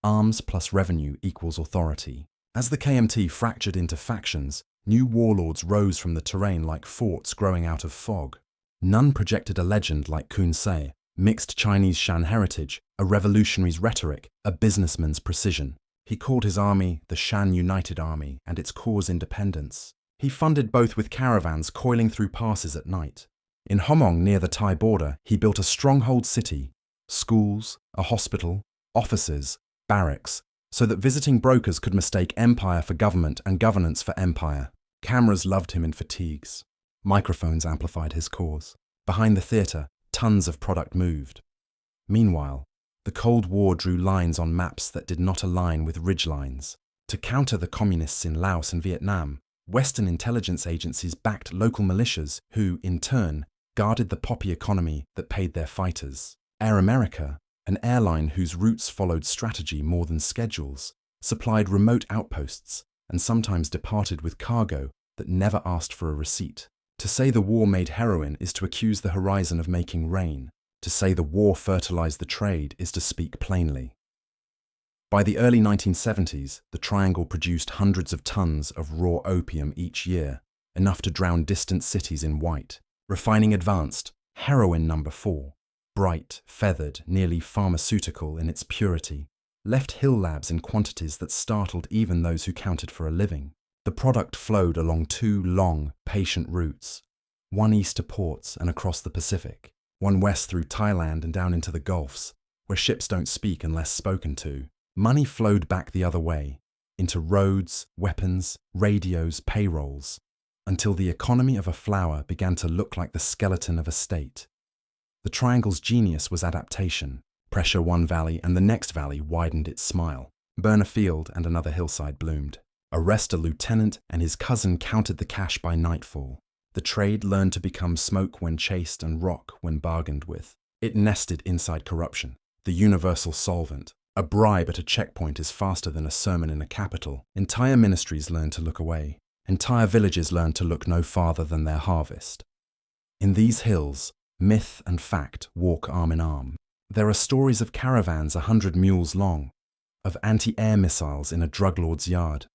Arms plus revenue equals authority. As the KMT fractured into factions, new warlords rose from the terrain like forts growing out of fog. None projected a legend like Kun Se, mixed Chinese Shan heritage, a revolutionary's rhetoric, a businessman's precision. He called his army the Shan United Army and its cause independence. He funded both with caravans coiling through passes at night. In Homong near the Thai border, he built a stronghold city, schools, a hospital, offices, barracks, so that visiting brokers could mistake empire for government and governance for empire. Cameras loved him in fatigues. Microphones amplified his cause. Behind the theatre, tons of product moved. Meanwhile, the Cold War drew lines on maps that did not align with ridgelines. To counter the communists in Laos and Vietnam, Western intelligence agencies backed local militias who, in turn, guarded the poppy economy that paid their fighters. Air America, an airline whose routes followed strategy more than schedules, supplied remote outposts and sometimes departed with cargo that never asked for a receipt. To say the war made heroin is to accuse the horizon of making rain. To say the war fertilized the trade is to speak plainly. By the early 1970s, the Triangle produced hundreds of tons of raw opium each year, enough to drown distant cities in white. Refining advanced, Heroin number 4, bright, feathered, nearly pharmaceutical in its purity, left hill labs in quantities that startled even those who counted for a living. The product flowed along 2 long, patient routes, one east to ports and across the Pacific, one west through Thailand and down into the Gulfs, where ships don't speak unless spoken to. Money flowed back the other way, into roads, weapons, radios, payrolls, until the economy of a flower began to look like the skeleton of a state. The triangle's genius was adaptation. Pressure one valley and the next valley widened its smile. Burn a field and another hillside bloomed. Arrest a lieutenant and his cousin counted the cash by nightfall. The trade learned to become smoke when chased and rock when bargained with. It nested inside corruption, the universal solvent. A bribe at a checkpoint is faster than a sermon in a capital. Entire ministries learned to look away. Entire villages learned to look no farther than their harvest. In these hills, myth and fact walk arm in arm. There are stories of caravans 100 mules long, of anti-air missiles in a drug lord's yard,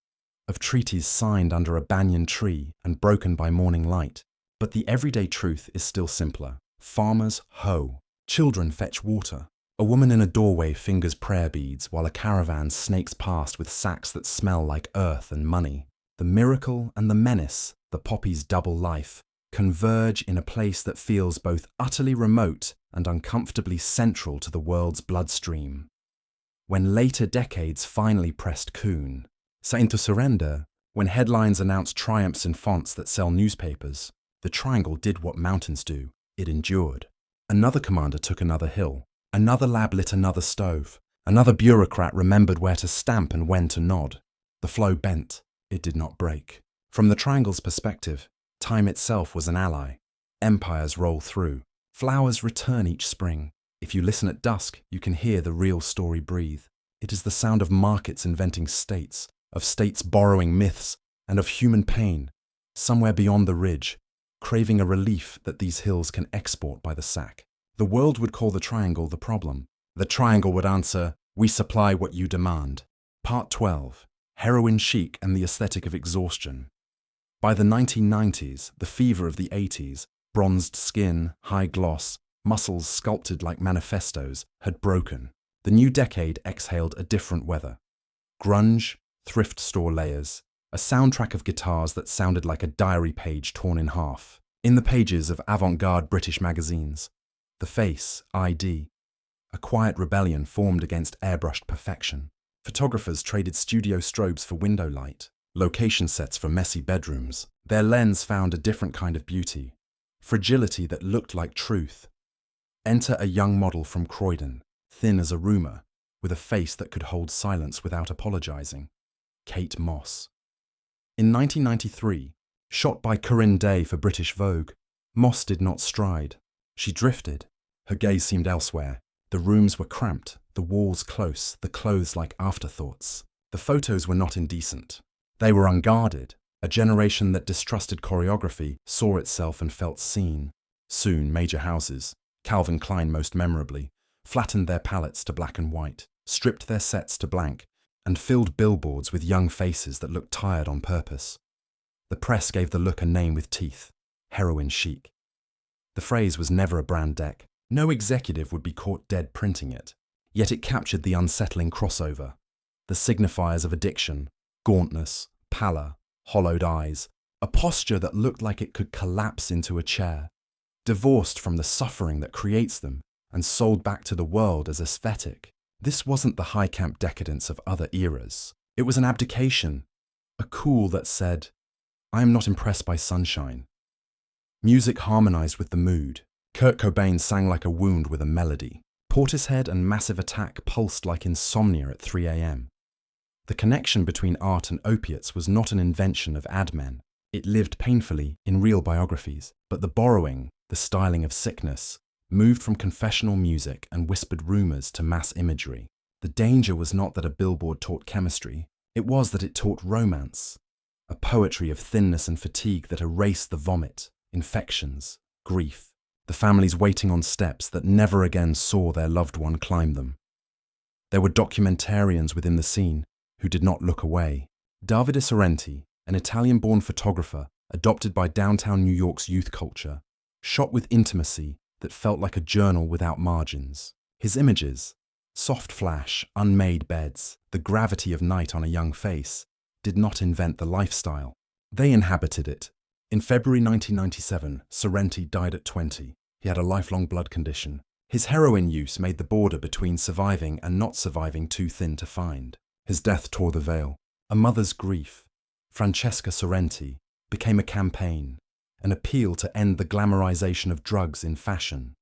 of treaties signed under a banyan tree and broken by morning light. But the everyday truth is still simpler. Farmers hoe, children fetch water. A woman in a doorway fingers prayer beads while a caravan snakes past with sacks that smell like earth and money. The miracle and the menace, the poppy's double life, converge in a place that feels both utterly remote and uncomfortably central to the world's bloodstream. When later decades finally pressed Coon, saying to surrender, when headlines announced triumphs in fonts that sell newspapers, the triangle did what mountains do. It endured. Another commander took another hill. Another lab lit another stove. Another bureaucrat remembered where to stamp and when to nod. The flow bent. It did not break. From the triangle's perspective, time itself was an ally. Empires roll through. Flowers return each spring. If you listen at dusk, you can hear the real story breathe. It is the sound of markets inventing states, of states borrowing myths, and of human pain, somewhere beyond the ridge, craving a relief that these hills can export by the sack. The world would call the triangle the problem. The triangle would answer, we supply what you demand. Part 12. Heroin chic and the aesthetic of exhaustion. By the 1990s, the fever of the 80s, bronzed skin, high gloss, muscles sculpted like manifestos, had broken. The new decade exhaled a different weather. Grunge, thrift store layers, a soundtrack of guitars that sounded like a diary page torn in half. In the pages of avant-garde British magazines, The Face, ID, a quiet rebellion formed against airbrushed perfection. Photographers traded studio strobes for window light, location sets for messy bedrooms. Their lens found a different kind of beauty, fragility that looked like truth. Enter a young model from Croydon, thin as a rumour, with a face that could hold silence without apologising. Kate Moss. In 1993, shot by Corinne Day for British Vogue, Moss did not stride. She drifted. Her gaze seemed elsewhere. The rooms were cramped, the walls close, the clothes like afterthoughts. The photos were not indecent. They were unguarded. A generation that distrusted choreography saw itself and felt seen. Soon, major houses, Calvin Klein most memorably, flattened their palettes to black and white, stripped their sets to blank, and filled billboards with young faces that looked tired on purpose. The press gave the look a name with teeth: heroin chic. The phrase was never a brand deck. No executive would be caught dead printing it. Yet it captured the unsettling crossover. The signifiers of addiction, gauntness, pallor, hollowed eyes, a posture that looked like it could collapse into a chair, divorced from the suffering that creates them and sold back to the world as aesthetic. This wasn't the high camp decadence of other eras. It was an abdication, a cool that said, I am not impressed by sunshine. Music harmonized with the mood. Kurt Cobain sang like a wound with a melody. Portishead and Massive Attack pulsed like insomnia at 3 a.m. The connection between art and opiates was not an invention of ad men. It lived painfully in real biographies. But the borrowing, the styling of sickness, moved from confessional music and whispered rumors to mass imagery. The danger was not that a billboard taught chemistry. It was that it taught romance. A poetry of thinness and fatigue that erased the vomit, infections, grief. The families waiting on steps that never again saw their loved one climb them. There were documentarians within the scene who did not look away. Davide Sorrenti, an Italian-born photographer adopted by downtown New York's youth culture, shot with intimacy that felt like a journal without margins. His images, soft flash, unmade beds, the gravity of night on a young face, did not invent the lifestyle. They inhabited it. In February 1997, Sorrenti died at 20. He had a lifelong blood condition. His heroin use made the border between surviving and not surviving too thin to find. His death tore the veil. A mother's grief, Francesca Sorrenti, became a campaign, an appeal to end the glamorization of drugs in fashion.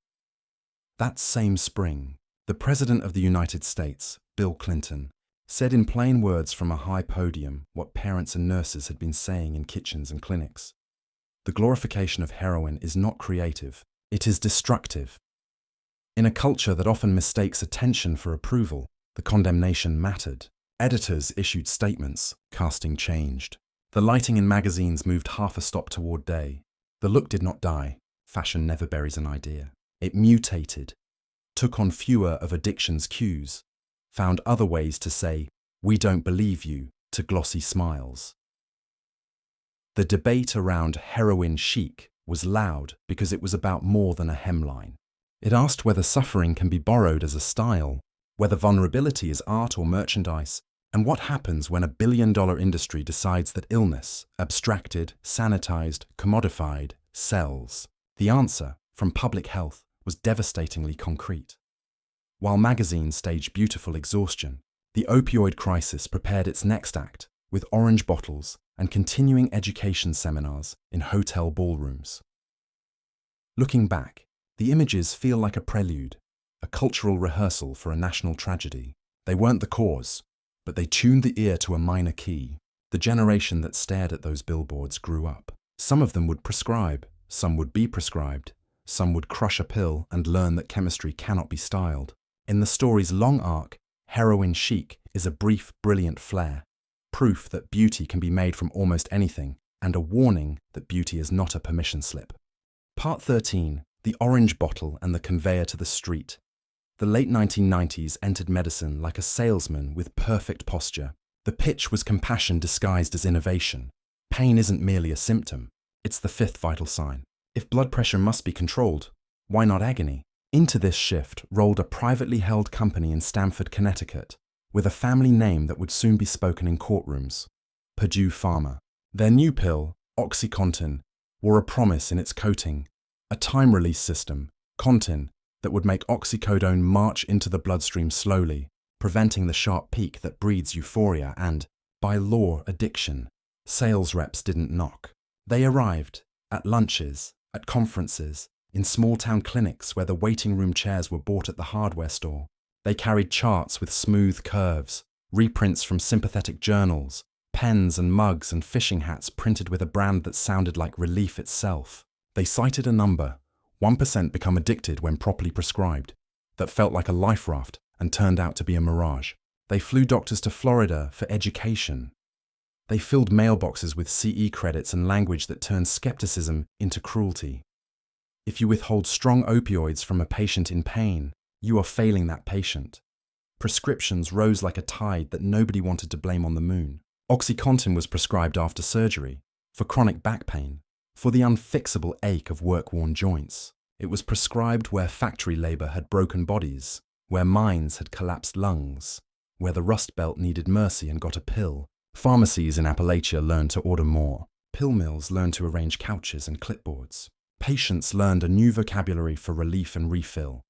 That same spring, the President of the United States, Bill Clinton, said in plain words from a high podium what parents and nurses had been saying in kitchens and clinics. The glorification of heroin is not creative, it is destructive. In a culture that often mistakes attention for approval, the condemnation mattered. Editors issued statements, casting changed. The lighting in magazines moved half a stop toward day. The look did not die. Fashion never buries an idea. It mutated, took on fewer of addiction's cues, found other ways to say, "We don't believe you," to glossy smiles. The debate around heroin chic was loud because it was about more than a hemline. It asked whether suffering can be borrowed as a style, whether vulnerability is art or merchandise, and what happens when a billion-dollar industry decides that illness, abstracted, sanitized, commodified, sells. The answer, from public health, was devastatingly concrete. While magazines staged beautiful exhaustion, the opioid crisis prepared its next act with orange bottles and continuing education seminars in hotel ballrooms. Looking back, the images feel like a prelude, a cultural rehearsal for a national tragedy. They weren't the cause, but they tuned the ear to a minor key. The generation that stared at those billboards grew up. Some of them would prescribe, some would be prescribed, some would crush a pill and learn that chemistry cannot be styled. In the story's long arc, heroin chic is a brief, brilliant flare, proof that beauty can be made from almost anything, and a warning that beauty is not a permission slip. Part 13, the orange bottle and the conveyor to the street. The late 1990s entered medicine like a salesman with perfect posture. The pitch was compassion disguised as innovation. Pain isn't merely a symptom, it's the fifth vital sign. If blood pressure must be controlled, why not agony? Into this shift rolled a privately held company in Stamford, Connecticut, with a family name that would soon be spoken in courtrooms, Purdue Pharma. Their new pill, OxyContin, wore a promise in its coating, a time-release system, Contin, that would make oxycodone march into the bloodstream slowly, preventing the sharp peak that breeds euphoria and, by law, addiction. Sales reps didn't knock. They arrived, at lunches, at conferences, in small-town clinics where the waiting room chairs were bought at the hardware store. They carried charts with smooth curves, reprints from sympathetic journals, pens and mugs and fishing hats printed with a brand that sounded like relief itself. They cited a number, 1% become addicted when properly prescribed, that felt like a life raft and turned out to be a mirage. They flew doctors to Florida for education. They filled mailboxes with CE credits and language that turned skepticism into cruelty. If you withhold strong opioids from a patient in pain, you are failing that patient. Prescriptions rose like a tide that nobody wanted to blame on the moon. OxyContin was prescribed after surgery, for chronic back pain, for the unfixable ache of work-worn joints. It was prescribed where factory labor had broken bodies, where mines had collapsed lungs, where the Rust Belt needed mercy and got a pill. Pharmacies in Appalachia learned to order more. Pill mills learned to arrange couches and clipboards. Patients learned a new vocabulary for relief and refill.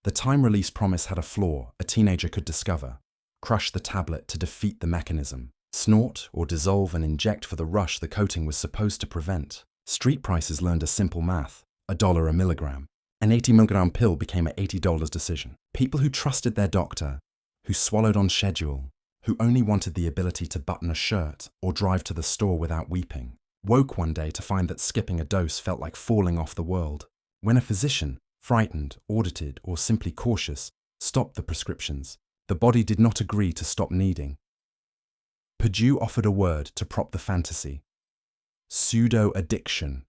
The time-release promise had a flaw a teenager could discover. Crush the tablet to defeat the mechanism. Snort or dissolve and inject for the rush the coating was supposed to prevent. Street prices learned a simple math, $1 a milligram. An 80-milligram pill became an $80 decision. People who trusted their doctor, who swallowed on schedule, who only wanted the ability to button a shirt or drive to the store without weeping, woke one day to find that skipping a dose felt like falling off the world. When a physician, frightened, audited, or simply cautious, stopped the prescriptions, the body did not agree to stop needing. Purdue offered a word to prop the fantasy: pseudo-addiction.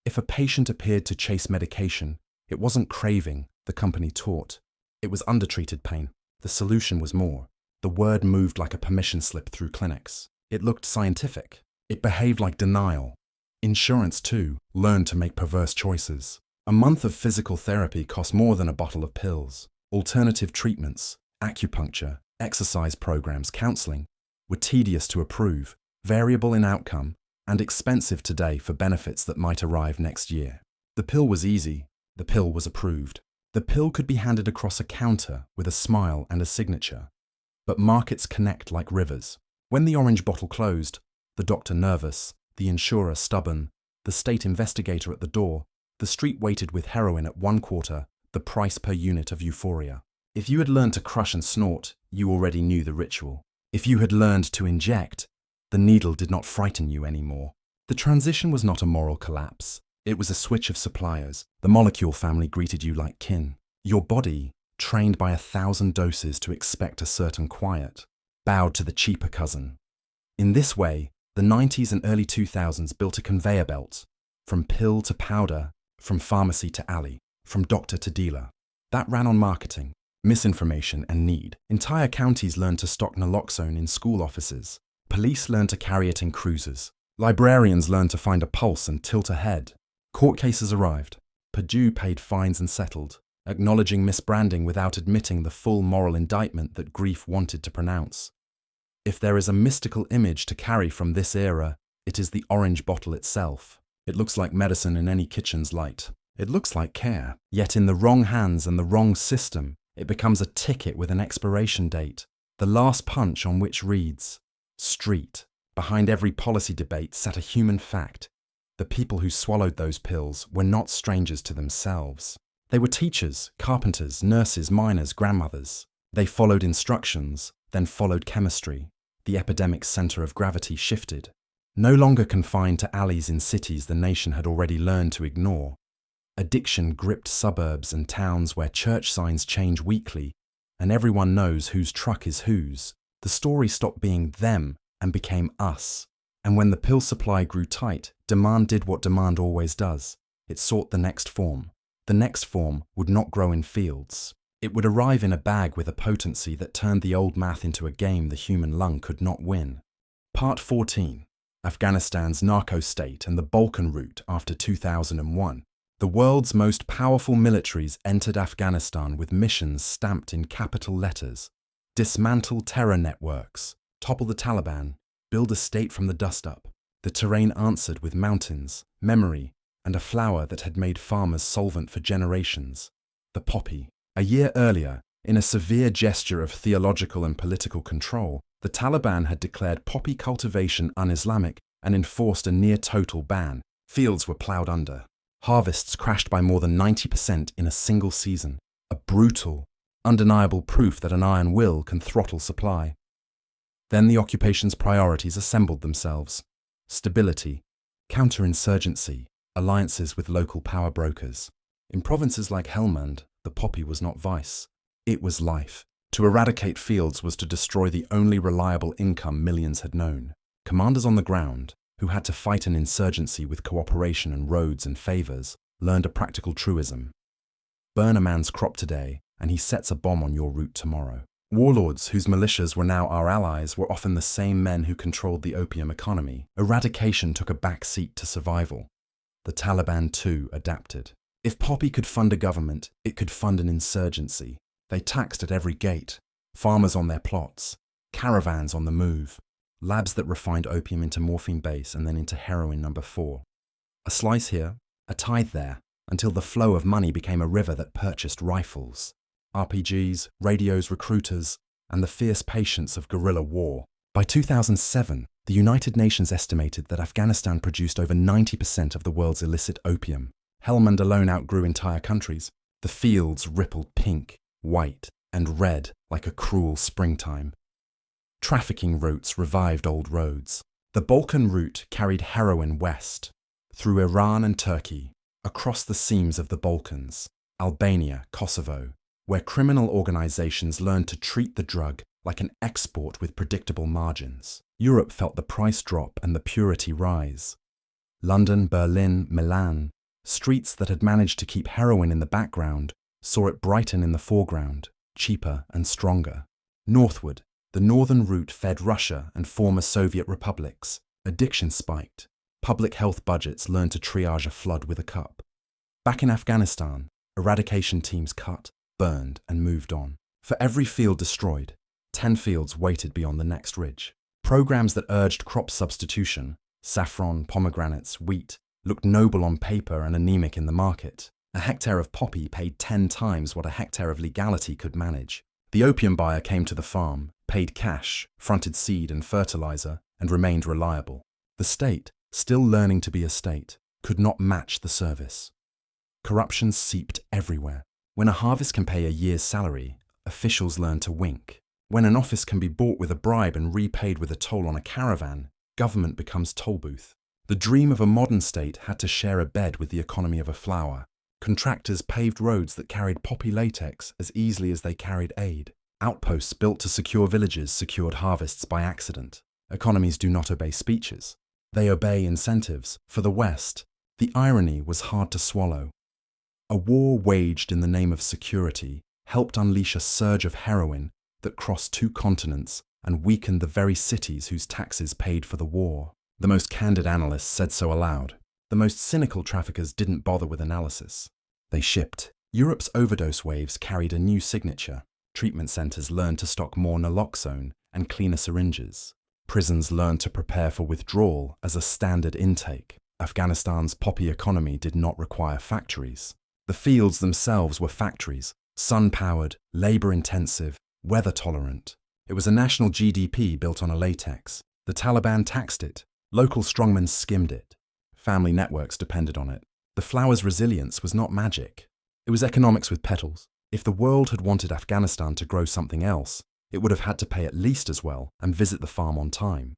If a patient appeared to chase medication, it wasn't craving, the company taught. It was undertreated pain. The solution was more. The word moved like a permission slip through clinics. It looked scientific. It behaved like denial. Insurance, too, learned to make perverse choices. A month of physical therapy cost more than a bottle of pills. Alternative treatments, acupuncture, exercise programs, counseling were tedious to approve, variable in outcome, and expensive today for benefits that might arrive next year. The pill was easy. The pill was approved. The pill could be handed across a counter with a smile and a signature. But markets connect like rivers. When the orange bottle closed, the doctor nervous, the insurer stubborn, the state investigator at the door, the street waited with heroin at 1/4 the price per unit of euphoria. If you had learned to crush and snort, you already knew the ritual. If you had learned to inject, the needle did not frighten you anymore. The transition was not a moral collapse. It was a switch of suppliers. The molecule family greeted you like kin. Your body, trained by 1,000 doses to expect a certain quiet, bowed to the cheaper cousin. In this way, the 90s and early 2000s built a conveyor belt, from pill to powder, from pharmacy to alley, from doctor to dealer. That ran on marketing, misinformation, and need. Entire counties learned to stock naloxone in school offices. Police learned to carry it in cruisers. Librarians learned to find a pulse and tilt ahead. Court cases arrived. Purdue paid fines and settled, acknowledging misbranding without admitting the full moral indictment that grief wanted to pronounce. If there is a mystical image to carry from this era, it is the orange bottle itself. It looks like medicine in any kitchen's light. It looks like care. Yet in the wrong hands and the wrong system, it becomes a ticket with an expiration date, the last punch on which reads, Street. Behind every policy debate sat a human fact. The people who swallowed those pills were not strangers to themselves. They were teachers, carpenters, nurses, miners, grandmothers. They followed instructions, then followed chemistry. The epidemic's center of gravity shifted. No longer confined to alleys in cities the nation had already learned to ignore. Addiction gripped suburbs and towns where church signs change weekly, and everyone knows whose truck is whose. The story stopped being them and became us. And when the pill supply grew tight, demand did what demand always does. It sought the next form. The next form would not grow in fields. It would arrive in a bag with a potency that turned the old math into a game the human lung could not win. Part 14. Afghanistan's narco-state and the Balkan route after 2001. The world's most powerful militaries entered Afghanistan with missions stamped in capital letters. Dismantle terror networks, topple the Taliban, build a state from the dust up. The terrain answered with mountains, memory, and a flower that had made farmers solvent for generations, the poppy. A year earlier, in a severe gesture of theological and political control, the Taliban had declared poppy cultivation un-Islamic and enforced a near-total ban. Fields were ploughed under. Harvests crashed by more than 90% in a single season. A brutal, undeniable proof that an iron will can throttle supply. Then the occupation's priorities assembled themselves. Stability, counterinsurgency, alliances with local power brokers. In provinces like Helmand, the poppy was not vice. It was life. To eradicate fields was to destroy the only reliable income millions had known. Commanders on the ground, who had to fight an insurgency with cooperation and roads and favors, learned a practical truism. Burn a man's crop today, and he sets a bomb on your route tomorrow. Warlords whose militias were now our allies were often the same men who controlled the opium economy. Eradication took a back seat to survival. The Taliban, too, adapted. If poppy could fund a government, it could fund an insurgency. They taxed at every gate, farmers on their plots, caravans on the move, labs that refined opium into morphine base and then into heroin number 4. A slice here, a tithe there, until the flow of money became a river that purchased rifles, RPGs, radios, recruiters, and the fierce patience of guerrilla war. By 2007, the United Nations estimated that Afghanistan produced over 90% of the world's illicit opium. Helmand alone outgrew entire countries. The fields rippled pink, white, and red like a cruel springtime. Trafficking routes revived old roads. The Balkan route carried heroin west, through Iran and Turkey, across the seams of the Balkans, Albania, Kosovo, where criminal organizations learned to treat the drug like an export with predictable margins. Europe felt the price drop and the purity rise. London, Berlin, Milan, streets that had managed to keep heroin in the background, saw it brighten in the foreground, cheaper and stronger. Northward, the northern route fed Russia and former Soviet republics. Addiction spiked. Public health budgets learned to triage a flood with a cup. Back in Afghanistan, eradication teams cut, burned, and moved on. For every field destroyed, 10 fields waited beyond the next ridge. Programs that urged crop substitution, saffron, pomegranates, wheat, looked noble on paper and anemic in the market. A hectare of poppy paid 10 times what a hectare of legality could manage. The opium buyer came to the farm, paid cash, fronted seed and fertilizer, and remained reliable. The state, still learning to be a state, could not match the service. Corruption seeped everywhere. When a harvest can pay a year's salary, officials learn to wink. When an office can be bought with a bribe and repaid with a toll on a caravan, government becomes toll booth. The dream of a modern state had to share a bed with the economy of a flower. Contractors paved roads that carried poppy latex as easily as they carried aid. Outposts built to secure villages secured harvests by accident. Economies do not obey speeches. They obey incentives. For the West, the irony was hard to swallow. A war waged in the name of security helped unleash a surge of heroin that crossed 2 continents and weakened the very cities whose taxes paid for the war. The most candid analysts said so aloud. The most cynical traffickers didn't bother with analysis. They shipped. Europe's overdose waves carried a new signature. Treatment centers learned to stock more naloxone and cleaner syringes. Prisons learned to prepare for withdrawal as a standard intake. Afghanistan's poppy economy did not require factories. The fields themselves were factories, sun-powered, labor-intensive, weather-tolerant. It was a national GDP built on a latex. The Taliban taxed it. Local strongmen skimmed it. Family networks depended on it. The flower's resilience was not magic. It was economics with petals. If the world had wanted Afghanistan to grow something else, it would have had to pay at least as well and visit the farm on time.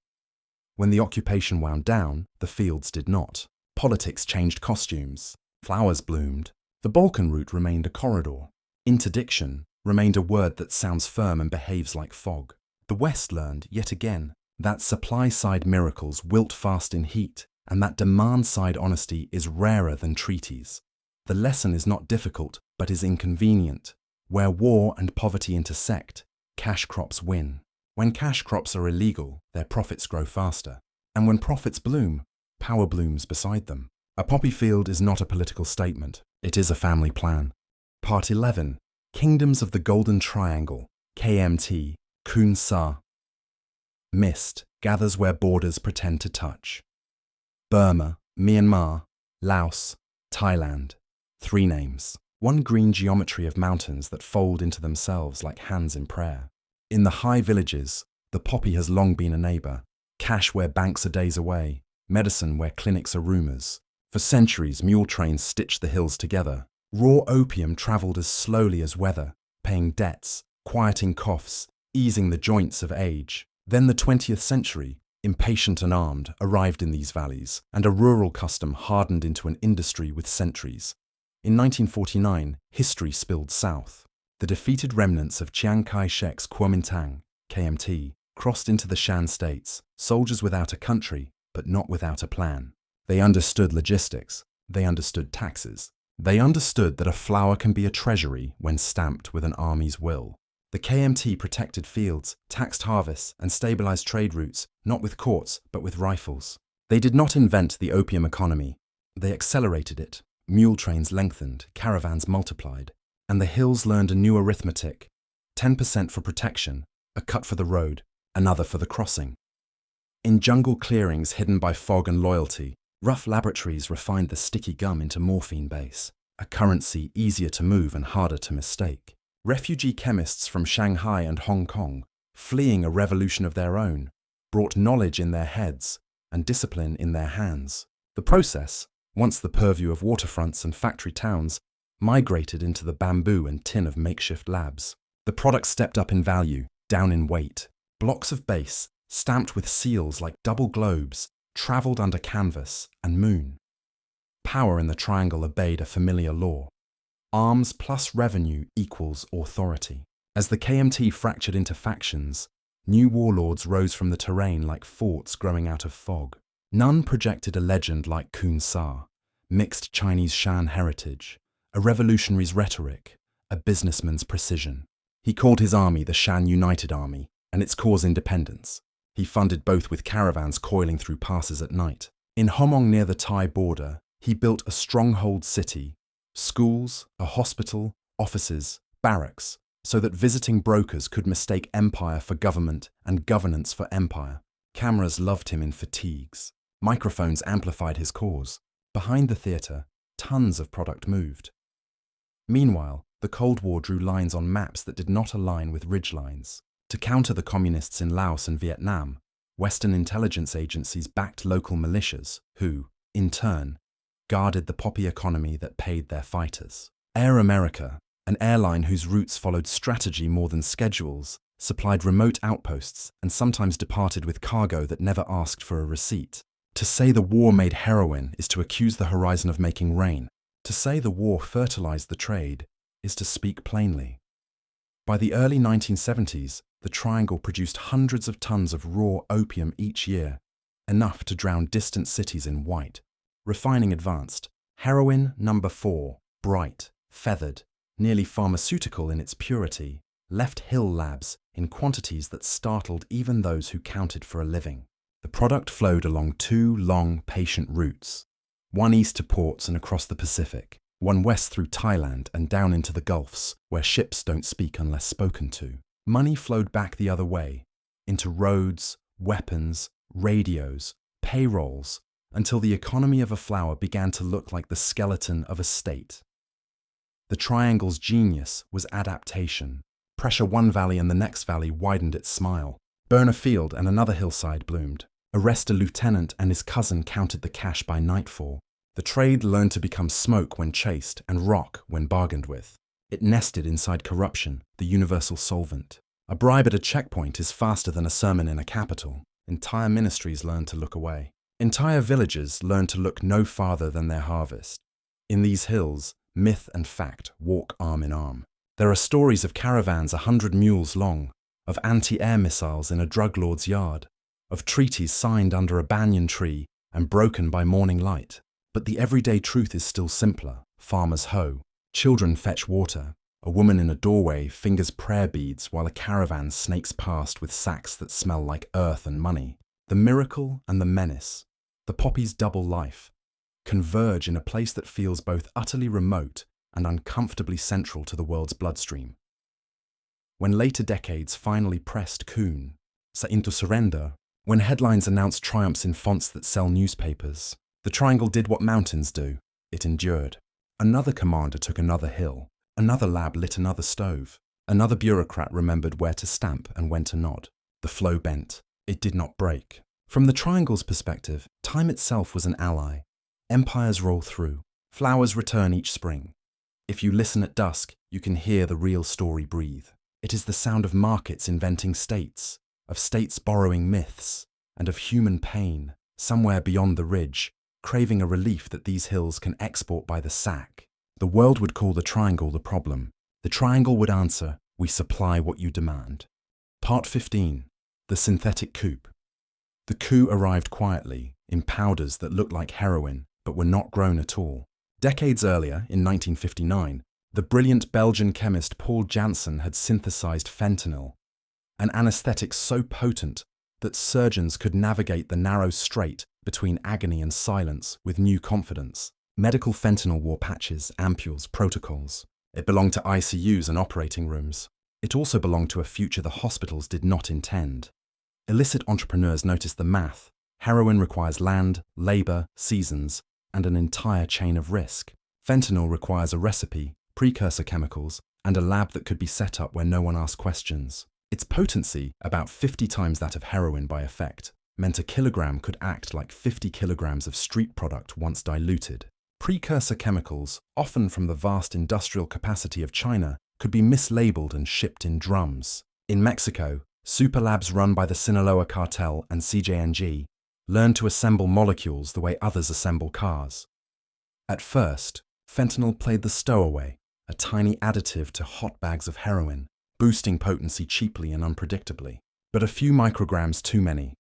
When the occupation wound down, the fields did not. Politics changed costumes. Flowers bloomed. The Balkan route remained a corridor. Interdiction remained a word that sounds firm and behaves like fog. The West learned, yet again, that supply-side miracles wilt fast in heat, and that demand-side honesty is rarer than treaties. The lesson is not difficult, but is inconvenient. Where war and poverty intersect, cash crops win. When cash crops are illegal, their profits grow faster. And when profits bloom, power blooms beside them. A poppy field is not a political statement. It is a family plan. Part 11. Kingdoms of the Golden Triangle, KMT, Kun Sa. Mist gathers where borders pretend to touch. Burma, Myanmar, Laos, Thailand. 3 names. One green geometry of mountains that fold into themselves like hands in prayer. In the high villages, the poppy has long been a neighbor. Cash where banks are days away. Medicine where clinics are rumors. For centuries, mule trains stitched the hills together. Raw opium traveled as slowly as weather, paying debts, quieting coughs, easing the joints of age. Then the 20th century, impatient and armed, arrived in these valleys, and a rural custom hardened into an industry with centuries. In 1949, history spilled south. The defeated remnants of Chiang Kai-shek's Kuomintang, KMT, crossed into the Shan states, soldiers without a country, but not without a plan. They understood logistics. They understood taxes. They understood that a flower can be a treasury when stamped with an army's will. The KMT protected fields, taxed harvests, and stabilized trade routes, not with courts, but with rifles. They did not invent the opium economy. They accelerated it. Mule trains lengthened, caravans multiplied, and the hills learned a new arithmetic. 10% for protection, a cut for the road, another for the crossing. In jungle clearings hidden by fog and loyalty, rough laboratories refined the sticky gum into morphine base, a currency easier to move and harder to mistake. Refugee chemists from Shanghai and Hong Kong, fleeing a revolution of their own, brought knowledge in their heads and discipline in their hands. The process, once the purview of waterfronts and factory towns, migrated into the bamboo and tin of makeshift labs. The product stepped up in value, down in weight. Blocks of base, stamped with seals like double globes, travelled under canvas and moon. Power in the triangle obeyed a familiar law. Arms plus revenue equals authority. As the KMT fractured into factions, new warlords rose from the terrain like forts growing out of fog. None projected a legend like Kun Sa, mixed Chinese Shan heritage, a revolutionary's rhetoric, a businessman's precision. He called his army the Shan United Army, and its cause independence. He funded both with caravans coiling through passes at night. In Homong near the Thai border, he built a stronghold city, Schools, a hospital, offices, barracks, so that visiting brokers could mistake empire for government and governance for empire. Cameras loved him in fatigues. Microphones amplified his cause. Behind the theatre, tons of product moved. Meanwhile, the Cold War drew lines on maps that did not align with ridgelines. To counter the communists in Laos and Vietnam, Western intelligence agencies backed local militias who, in turn, guarded the poppy economy that paid their fighters. Air America, an airline whose routes followed strategy more than schedules, supplied remote outposts and sometimes departed with cargo that never asked for a receipt. To say the war made heroin is to accuse the horizon of making rain. To say the war fertilized the trade is to speak plainly. By the early 1970s, the Triangle produced hundreds of tons of raw opium each year, enough to drown distant cities in white. Refining advanced. Heroin number 4, bright, feathered, nearly pharmaceutical in its purity, left Hill Labs in quantities that startled even those who counted for a living. The product flowed along 2 long, patient routes, one east to ports and across the Pacific, one west through Thailand and down into the Gulfs, where ships don't speak unless spoken to. Money flowed back the other way, into roads, weapons, radios, payrolls, until the economy of a flower began to look like the skeleton of a state. The Triangle's genius was adaptation. Pressure one valley and the next valley widened its smile. Burn a field and another hillside bloomed. Arrest a lieutenant and his cousin counted the cash by nightfall. The trade learned to become smoke when chased and rock when bargained with. It nested inside corruption, the universal solvent. A bribe at a checkpoint is faster than a sermon in a capital. Entire ministries learned to look away. Entire villages learned to look no farther than their harvest. In these hills, myth and fact walk arm in arm. There are stories of caravans 100 mules long, of anti-air missiles in a drug lord's yard, of treaties signed under a banyan tree and broken by morning light. But the everyday truth is still simpler. Farmers hoe, children fetch water, a woman in a doorway fingers prayer beads while a caravan snakes past with sacks that smell like earth and money. The miracle and the menace, the poppy's double life, converge in a place that feels both utterly remote and uncomfortably central to the world's bloodstream. When later decades finally pressed Kuhn, sa into surrender, when headlines announced triumphs in fonts that sell newspapers, the Triangle did what mountains do. It endured. Another commander took another hill. Another lab lit another stove. Another bureaucrat remembered where to stamp and when to nod. The flow bent. It did not break. From the Triangle's perspective, time itself was an ally. Empires roll through. Flowers return each spring. If you listen at dusk, you can hear the real story breathe. It is the sound of markets inventing states, of states borrowing myths, and of human pain, somewhere beyond the ridge, craving a relief that these hills can export by the sack. The world would call the Triangle the problem. The Triangle would answer, we supply what you demand. Part 15. The synthetic coupe. The coup arrived quietly, in powders that looked like heroin, but were not grown at all. Decades earlier, in 1959, the brilliant Belgian chemist Paul Janssen had synthesized fentanyl, an anesthetic so potent that surgeons could navigate the narrow strait between agony and silence with new confidence. Medical fentanyl wore patches, ampules, protocols. It belonged to ICUs and operating rooms. It also belonged to a future the hospitals did not intend. Illicit entrepreneurs noticed the math. Heroin requires land, labor, seasons, and an entire chain of risk. Fentanyl requires a recipe, precursor chemicals, and a lab that could be set up where no one asked questions. Its potency, about 50 times that of heroin by effect, meant a kilogram could act like 50 kilograms of street product once diluted. Precursor chemicals, often from the vast industrial capacity of China, could be mislabeled and shipped in drums. In Mexico, super labs run by the Sinaloa cartel and CJNG learned to assemble molecules the way others assemble cars. At first, fentanyl played the stowaway, a tiny additive to hot bags of heroin, boosting potency cheaply and unpredictably. But a few micrograms too many.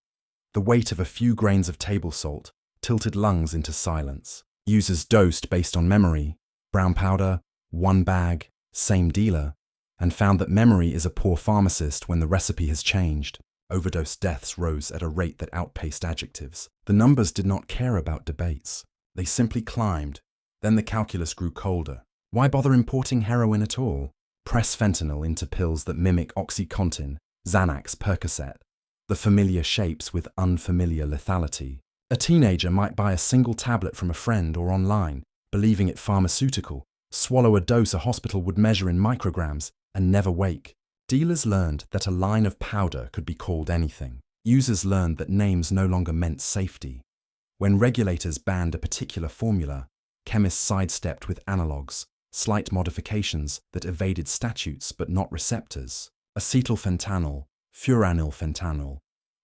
The weight of a few grains of table salt tilted lungs into silence. Users dosed based on memory, brown powder, one bag, same dealer, and found that memory is a poor pharmacist when the recipe has changed. Overdose deaths rose at a rate that outpaced adjectives. The numbers did not care about debates. They simply climbed. Then the calculus grew colder. Why bother importing heroin at all? Press fentanyl into pills that mimic OxyContin, Xanax, Percocet, the familiar shapes with unfamiliar lethality. A teenager might buy a single tablet from a friend or online, believing it pharmaceutical, swallow a dose a hospital would measure in micrograms, and never wake. Dealers learned that a line of powder could be called anything. Users learned that names no longer meant safety. When regulators banned a particular formula, chemists sidestepped with analogues, slight modifications that evaded statutes but not receptors. Acetylfentanyl, furanylfentanyl,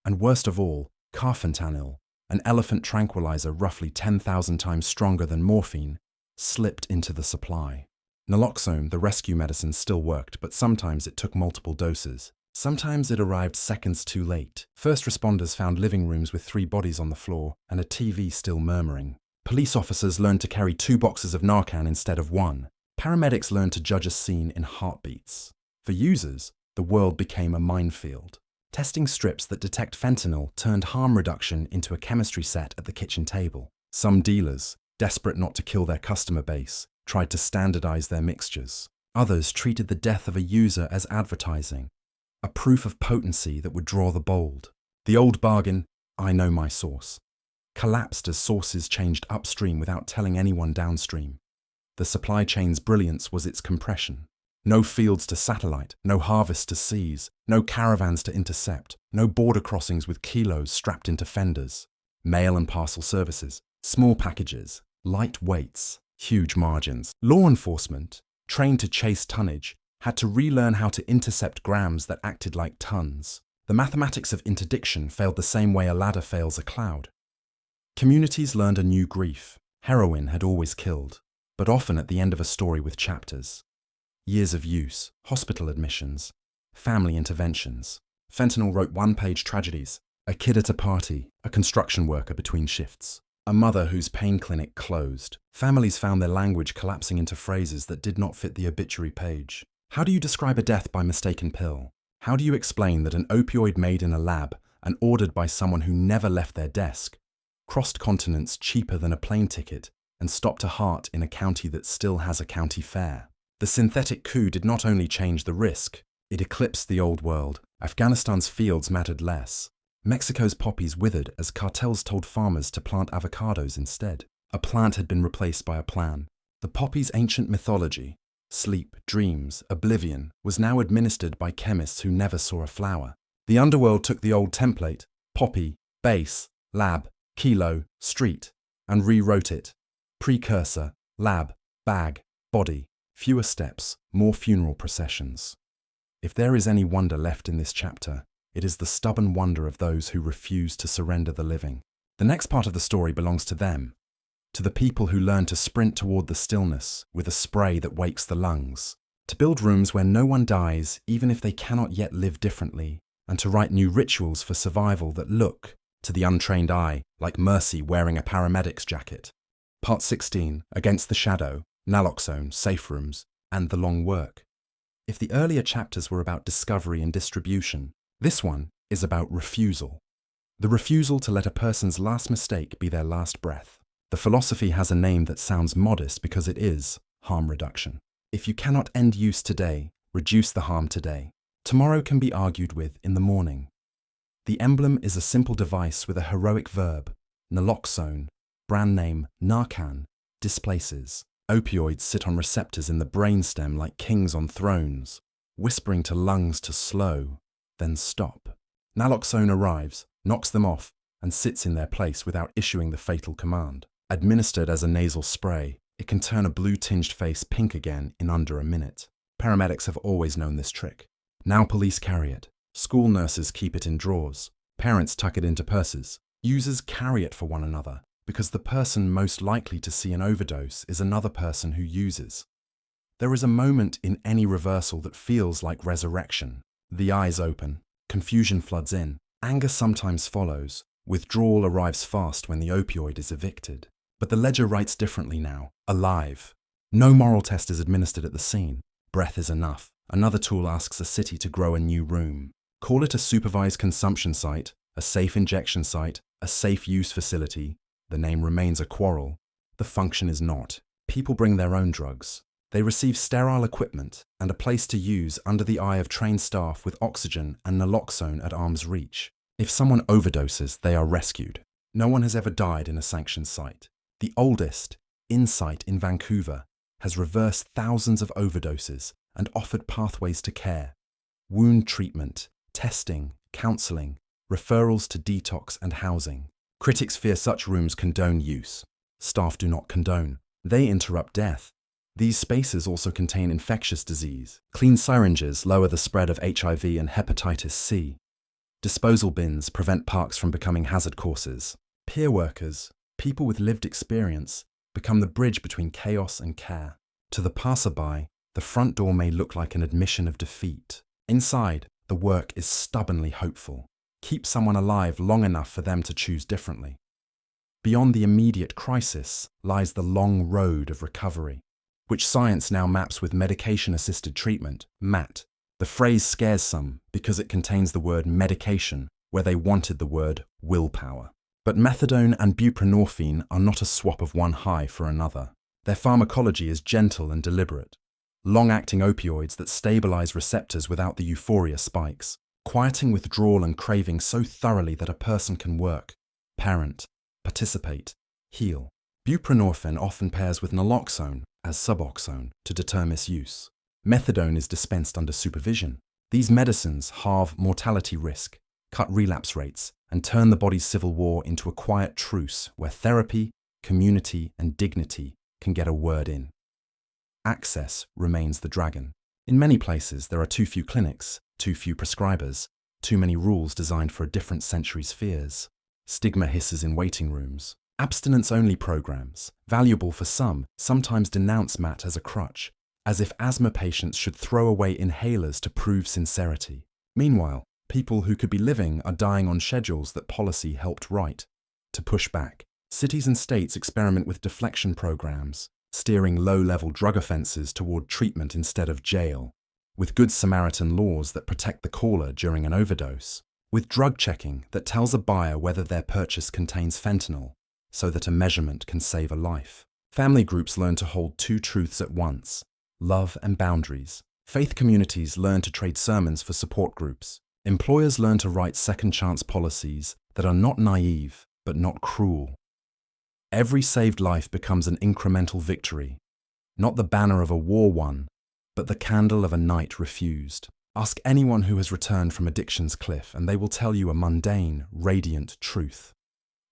and worst of all, carfentanyl, an elephant tranquilizer roughly 10,000 times stronger than morphine, slipped into the supply. Naloxone, the rescue medicine, still worked, but sometimes it took multiple doses. Sometimes it arrived seconds too late. First responders found living rooms with 3 bodies on the floor and a TV still murmuring. Police officers learned to carry 2 boxes of Narcan instead of 1. Paramedics learned to judge a scene in heartbeats. For users, the world became a minefield. Testing strips that detect fentanyl turned harm reduction into a chemistry set at the kitchen table. Some dealers, desperate not to kill their customer base, tried to standardize their mixtures. Others treated the death of a user as advertising, a proof of potency that would draw the bold. The old bargain, "I know my source," collapsed as sources changed upstream without telling anyone downstream. The supply chain's brilliance was its compression. No fields to satellite, no harvest to seize, no caravans to intercept, no border crossings with kilos strapped into fenders. Mail and parcel services, small packages, light weights, huge margins. Law enforcement, trained to chase tonnage, had to relearn how to intercept grams that acted like tons. The mathematics of interdiction failed the same way a ladder fails a cloud. Communities learned a new grief. Heroin had always killed, but often at the end of a story with chapters. Years of use, hospital admissions, family interventions. Fentanyl wrote one-page tragedies. A kid at a party, a construction worker between shifts, a mother whose pain clinic closed. Families found their language collapsing into phrases that did not fit the obituary page. How do you describe a death by mistaken pill? How do you explain that an opioid made in a lab and ordered by someone who never left their desk, crossed continents cheaper than a plane ticket, and stopped a heart in a county that still has a county fair? The synthetic coup did not only change the risk, it eclipsed the old world. Afghanistan's fields mattered less. Mexico's poppies withered as cartels told farmers to plant avocados instead. A plant had been replaced by a plan. The poppy's ancient mythology, sleep, dreams, oblivion, was now administered by chemists who never saw a flower. The underworld took the old template, poppy, base, lab, kilo, street, and rewrote it. Precursor, lab, bag, body. Fewer steps, more funeral processions. If there is any wonder left in this chapter, it is the stubborn wonder of those who refuse to surrender the living. The next part of the story belongs to them, to the people who learn to sprint toward the stillness with a spray that wakes the lungs, to build rooms where no one dies even if they cannot yet live differently, and to write new rituals for survival that look, to the untrained eye, like mercy wearing a paramedic's jacket. Part 16, Against the Shadow, Naloxone, Safe Rooms, and The Long Work. If the earlier chapters were about discovery and distribution, this one is about refusal. The refusal to let a person's last mistake be their last breath. The philosophy has a name that sounds modest because it is harm reduction. If you cannot end use today, reduce the harm today. Tomorrow can be argued with in the morning. The emblem is a simple device with a heroic verb. Naloxone, brand name Narcan, displaces. Opioids sit on receptors in the brainstem like kings on thrones, whispering to lungs to slow, then stop. Naloxone arrives, knocks them off, and sits in their place without issuing the fatal command. Administered as a nasal spray, it can turn a blue-tinged face pink again in under a minute. Paramedics have always known this trick. Now police carry it. School nurses keep it in drawers. Parents tuck it into purses. Users carry it for one another, because the person most likely to see an overdose is another person who uses. There is a moment in any reversal that feels like resurrection. The eyes open, confusion floods in, anger sometimes follows, withdrawal arrives fast when the opioid is evicted. But the ledger writes differently now, alive. No moral test is administered at the scene. Breath is enough. Another tool asks a city to grow a new room. Call it a supervised consumption site, a safe injection site, a safe use facility. The name remains a quarrel. The function is not. People bring their own drugs. They receive sterile equipment and a place to use under the eye of trained staff with oxygen and naloxone at arm's reach. If someone overdoses, they are rescued. No one has ever died in a sanctioned site. The oldest, Insight in Vancouver, has reversed thousands of overdoses and offered pathways to care, wound treatment, testing, counseling, referrals to detox and housing. Critics fear such rooms condone use. Staff do not condone. They interrupt death. These spaces also contain infectious disease. Clean syringes lower the spread of HIV and hepatitis C. Disposal bins prevent parks from becoming hazard courses. Peer workers, people with lived experience, become the bridge between chaos and care. To the passerby, the front door may look like an admission of defeat. Inside, the work is stubbornly hopeful. Keep someone alive long enough for them to choose differently. Beyond the immediate crisis lies the long road of recovery, which science now maps with medication-assisted treatment, MAT. The phrase scares some because it contains the word medication where they wanted the word willpower. But methadone and buprenorphine are not a swap of one high for another. Their pharmacology is gentle and deliberate. Long-acting opioids that stabilize receptors without the euphoria spikes, quieting withdrawal and craving so thoroughly that a person can work, parent, participate, heal. Buprenorphine often pairs with naloxone as suboxone to deter misuse. Methadone is dispensed under supervision. These medicines halve mortality risk, cut relapse rates, and turn the body's civil war into a quiet truce where therapy, community, and dignity can get a word in. Access remains the dragon. In many places, there are too few clinics, too few prescribers, too many rules designed for a different century's fears. Stigma hisses in waiting rooms. Abstinence-only programs, valuable for some, sometimes denounce MAT as a crutch, as if asthma patients should throw away inhalers to prove sincerity. Meanwhile, people who could be living are dying on schedules that policy helped write. To push back, cities and states experiment with deflection programs, steering low-level drug offenses toward treatment instead of jail, with Good Samaritan laws that protect the caller during an overdose, with drug checking that tells a buyer whether their purchase contains fentanyl, so that a measurement can save a life. Family groups learn to hold two truths at once, love and boundaries. Faith communities learn to trade sermons for support groups. Employers learn to write second-chance policies that are not naive, but not cruel. Every saved life becomes an incremental victory, not the banner of a war won, but the candle of a night refused. Ask anyone who has returned from addiction's cliff, and they will tell you a mundane, radiant truth.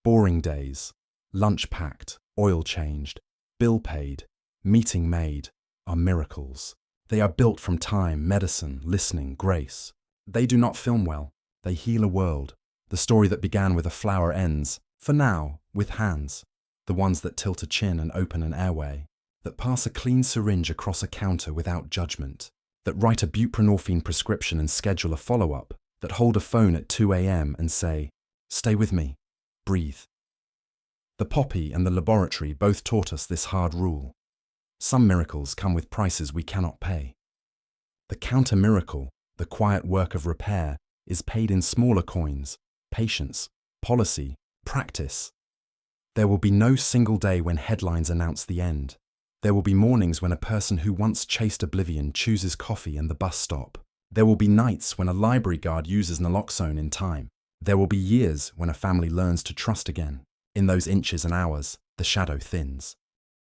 Boring days, lunch packed, oil changed, bill paid, meeting made, are miracles. They are built from time, medicine, listening, grace. They do not film well. They heal a world. The story that began with a flower ends, for now, with hands. The ones that tilt a chin and open an airway. That pass a clean syringe across a counter without judgment. That write a buprenorphine prescription and schedule a follow-up. That hold a phone at 2 a.m. and say, "Stay with me. Breathe." The poppy and the laboratory both taught us this hard rule. Some miracles come with prices we cannot pay. The counter-miracle, the quiet work of repair, is paid in smaller coins, patience, policy, practice. There will be no single day when headlines announce the end. There will be mornings when a person who once chased oblivion chooses coffee and the bus stop. There will be nights when a library guard uses naloxone in time. There will be years when a family learns to trust again. In those inches and hours, the shadow thins.